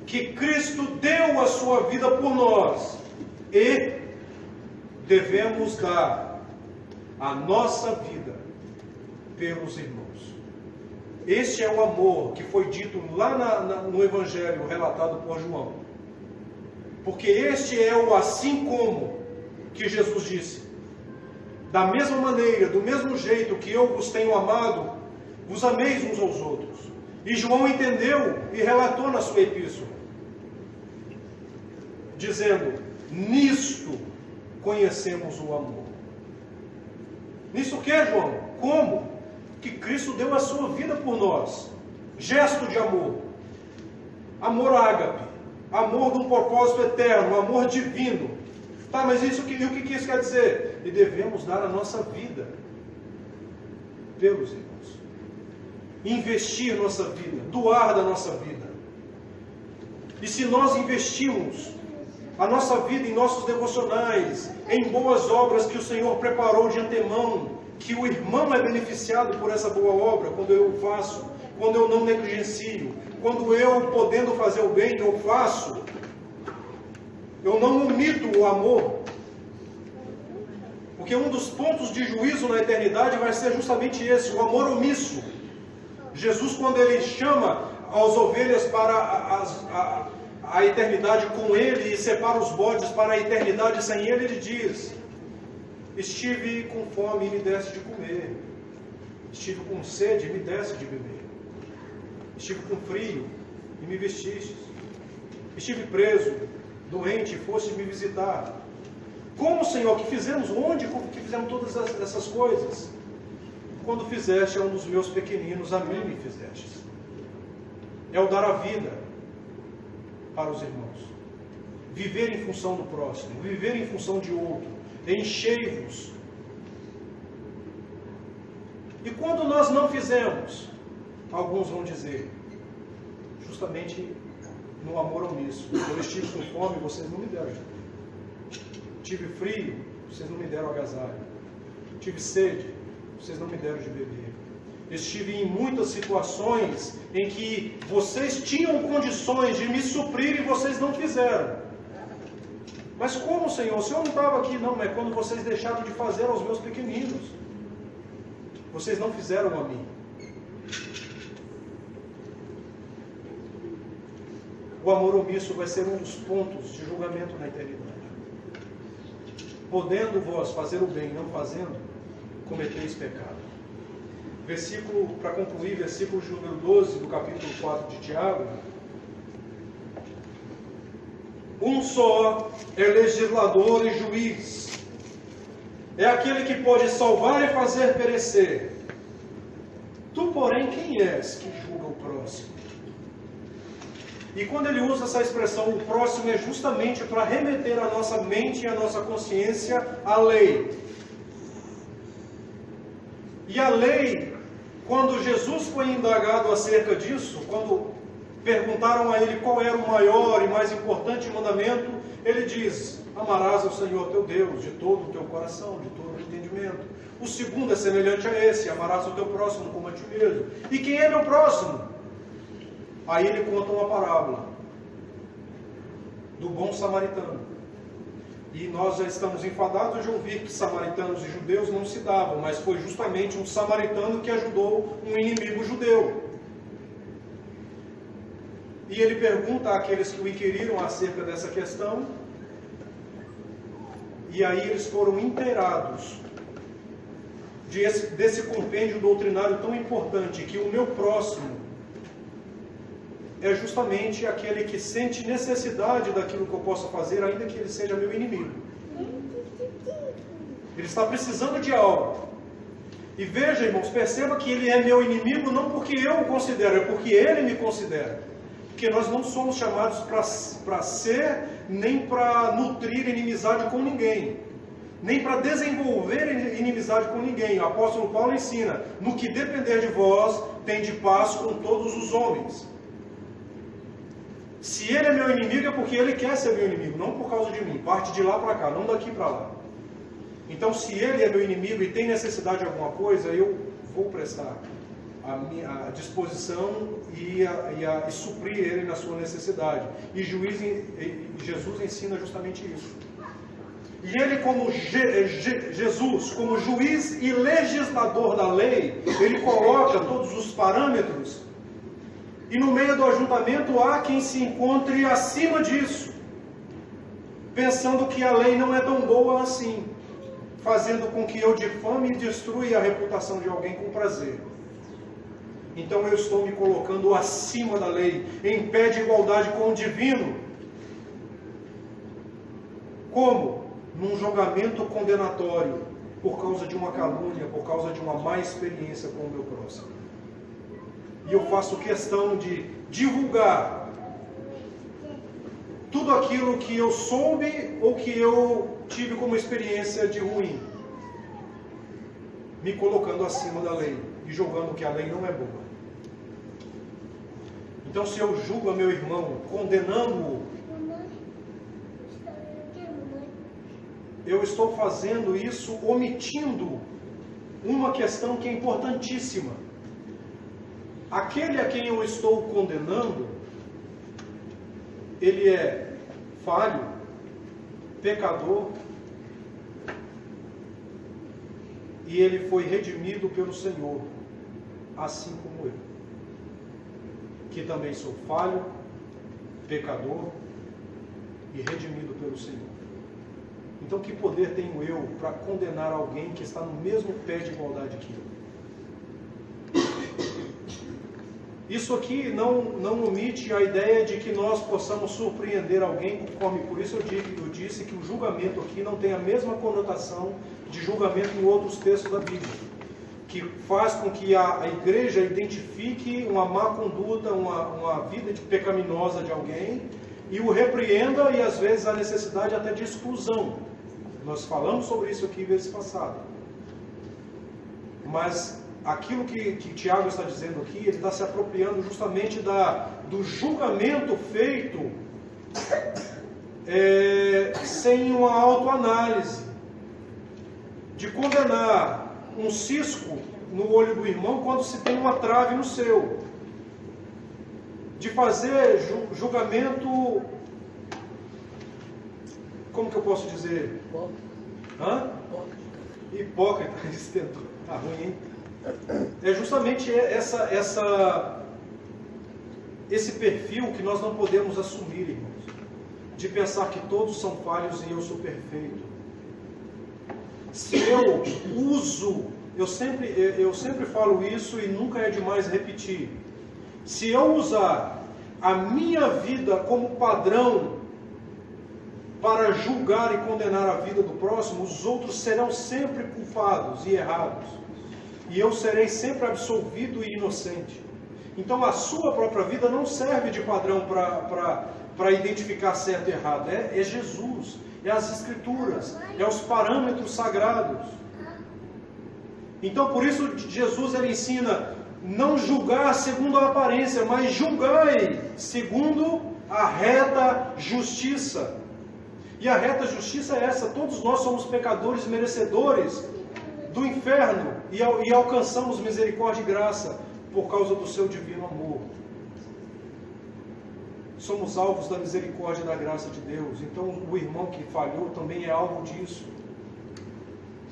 que Cristo deu a sua vida por nós, e devemos dar a nossa vida pelos irmãos. Este é o amor que foi dito lá no Evangelho relatado por João. Porque este é o assim como que Jesus disse. Da mesma maneira, do mesmo jeito que eu vos tenho amado, vos ameis uns aos outros. E João entendeu e relatou na sua epístola, dizendo, nisto conhecemos o amor. Nisso o que, João? Como? Que Cristo deu a sua vida por nós. Gesto de amor. Amor ágape. Amor de um propósito eterno. Amor divino. Tá, mas o que isso quer dizer? E devemos dar a nossa vida pelos irmãos. Investir nossa vida. Doar da nossa vida. E se nós investimos a nossa vida em nossos devocionais, em boas obras que o Senhor preparou de antemão, que o irmão é beneficiado por essa boa obra, quando eu faço, quando eu não negligencio, quando eu, podendo fazer o bem, eu faço, eu não omito o amor. Porque um dos pontos de juízo na eternidade vai ser justamente esse, o amor omisso. Jesus, quando Ele chama as ovelhas para a eternidade com Ele e separa os bodes para a eternidade sem Ele, Ele diz: estive com fome e me deste de comer. Estive com sede e me deste de beber. Estive com frio e me vestiste. Estive preso, doente e foste me visitar. Como, Senhor, que fizemos? Onde que fizemos todas essas coisas? Quando fizeste a um dos meus pequeninos, a mim me fizeste. É o dar a vida para os irmãos. Viver em função do próximo, viver em função de outro. Enchei-vos. E quando nós não fizemos, alguns vão dizer, justamente no amor omisso: eu estive com fome, vocês não me deram. Tive frio, vocês não me deram agasalho. Tive sede, vocês não me deram de beber. Estive em muitas situações em que vocês tinham condições de me suprir e vocês não fizeram. Mas como, Senhor? O Senhor não estava aqui, não, é quando vocês deixaram de fazer aos meus pequeninos. Vocês não fizeram a mim. O amor omisso vai ser um dos pontos de julgamento na eternidade. Podendo vós fazer o bem, não fazendo, cometeis pecado. Versículo, para concluir, versículo número 12 do capítulo 4 de Tiago. Um só é legislador e juiz. É aquele que pode salvar e fazer perecer. Tu, porém, quem és que julga o próximo? E quando ele usa essa expressão, o próximo, é justamente para remeter a nossa mente e a nossa consciência à lei. E a lei, quando Jesus foi indagado acerca disso, quando perguntaram a ele qual era o maior e mais importante mandamento, ele diz: amarás ao Senhor teu Deus de todo o teu coração, de todo o entendimento. O segundo é semelhante a esse: amarás o teu próximo como a ti mesmo. E quem é meu próximo? Aí ele conta uma parábola do bom samaritano. E nós já estamos enfadados de ouvir que samaritanos e judeus não se davam, mas foi justamente um samaritano que ajudou um inimigo judeu. E ele pergunta àqueles que o inquiriram acerca dessa questão, e aí eles foram inteirados desse compêndio doutrinário tão importante, que o meu próximo é justamente aquele que sente necessidade daquilo que eu possa fazer, ainda que ele seja meu inimigo. Ele está precisando de algo. E veja, irmãos, perceba que ele é meu inimigo não porque eu o considero, é porque ele me considera. Porque nós não somos chamados para ser, nem para nutrir inimizade com ninguém, nem para desenvolver inimizade com ninguém. O apóstolo Paulo ensina: no que depender de vós, tende paz com todos os homens. Se ele é meu inimigo, é porque ele quer ser meu inimigo, não por causa de mim. Parte de lá para cá, não daqui para lá. Então, se ele é meu inimigo e tem necessidade de alguma coisa, eu vou prestar a disposição e suprir ele na sua necessidade. E Jesus ensina justamente isso. E ele, como Jesus, como juiz e legislador da lei, ele coloca todos os parâmetros. E no meio do ajuntamento há quem se encontre acima disso, pensando que a lei não é tão boa assim, fazendo com que eu difame e destrua a reputação de alguém com prazer. Então eu estou me colocando acima da lei, em pé de igualdade com o divino. Como? Num julgamento condenatório, por causa de uma calúnia, por causa de uma má experiência com o meu próximo. E eu faço questão de divulgar tudo aquilo que eu soube ou que eu tive como experiência de ruim, me colocando acima da lei e julgando que a lei não é boa. Então, se eu julgo a meu irmão, condenando-o, eu estou fazendo isso omitindo uma questão que é importantíssima. Aquele a quem eu estou condenando, ele é falho, pecador, e ele foi redimido pelo Senhor, assim como eu, que também sou falho, pecador e redimido pelo Senhor. Então, que poder tenho eu para condenar alguém que está no mesmo pé de igualdade que eu? Isso aqui não omite a ideia de que nós possamos surpreender alguém conforme. Por isso eu disse que o julgamento aqui não tem a mesma conotação de julgamento em outros textos da Bíblia, que faz com que a igreja identifique uma má conduta, uma vida pecaminosa de alguém e o repreenda, e às vezes a necessidade até de exclusão. Nós falamos sobre isso aqui vezes passado. Mas aquilo que Tiago está dizendo aqui, ele está se apropriando justamente do julgamento feito sem uma autoanálise, de condenar um cisco no olho do irmão quando se tem uma trave no seu, de fazer julgamento, como que eu posso dizer? Hipócrita. Isso tá ruim, hein? É justamente esse perfil que nós não podemos assumir, irmãos, de pensar que todos são falhos e eu sou perfeito. Se eu uso, eu sempre falo isso e nunca é demais repetir, se eu usar a minha vida como padrão para julgar e condenar a vida do próximo, os outros serão sempre culpados e errados, e eu serei sempre absolvido e inocente. Então a sua própria vida não serve de padrão para identificar certo e errado. É Jesus, é as Escrituras, é os parâmetros sagrados. Então por isso Jesus ele ensina: não julgar segundo a aparência, mas julgai segundo a reta justiça. E a reta justiça é essa: todos nós somos pecadores merecedores do inferno e alcançamos misericórdia e graça por causa do seu divino amor. Somos alvos da misericórdia e da graça de Deus. Então o irmão que falhou também é alvo disso.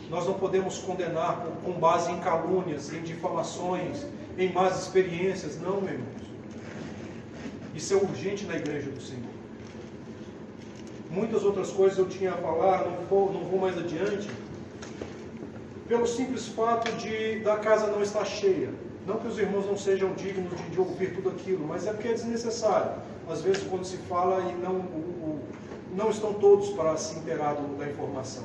Nós não podemos condenar com base em calúnias, em difamações, em más experiências. Não, meus irmãos. Isso é urgente na igreja do Senhor. Muitas outras coisas eu tinha a falar, não vou mais adiante, pelo simples fato da casa não estar cheia. Não que os irmãos não sejam dignos de ouvir tudo aquilo, mas é porque é desnecessário. Às vezes quando se fala e não estão todos para se inteirar da informação.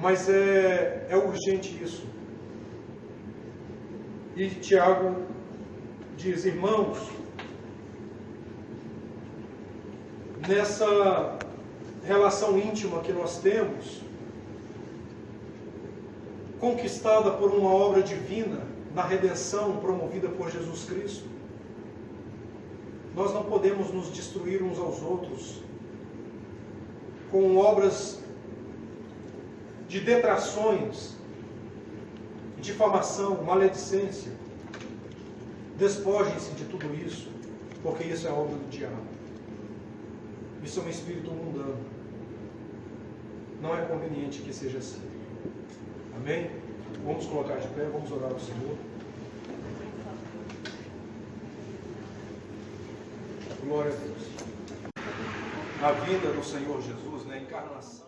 Mas é urgente isso. E Tiago diz: irmãos, nessa relação íntima que nós temos, conquistada por uma obra divina, na redenção promovida por Jesus Cristo, nós não podemos nos destruir uns aos outros com obras de detrações, difamação, maledicência. Despojem-se de tudo isso, porque isso é obra do diabo. Isso é um espírito mundano. Não é conveniente que seja assim. Amém? Vamos colocar de pé, vamos orar ao Senhor. Glória a Deus. A vinda do Senhor Jesus, na encarnação.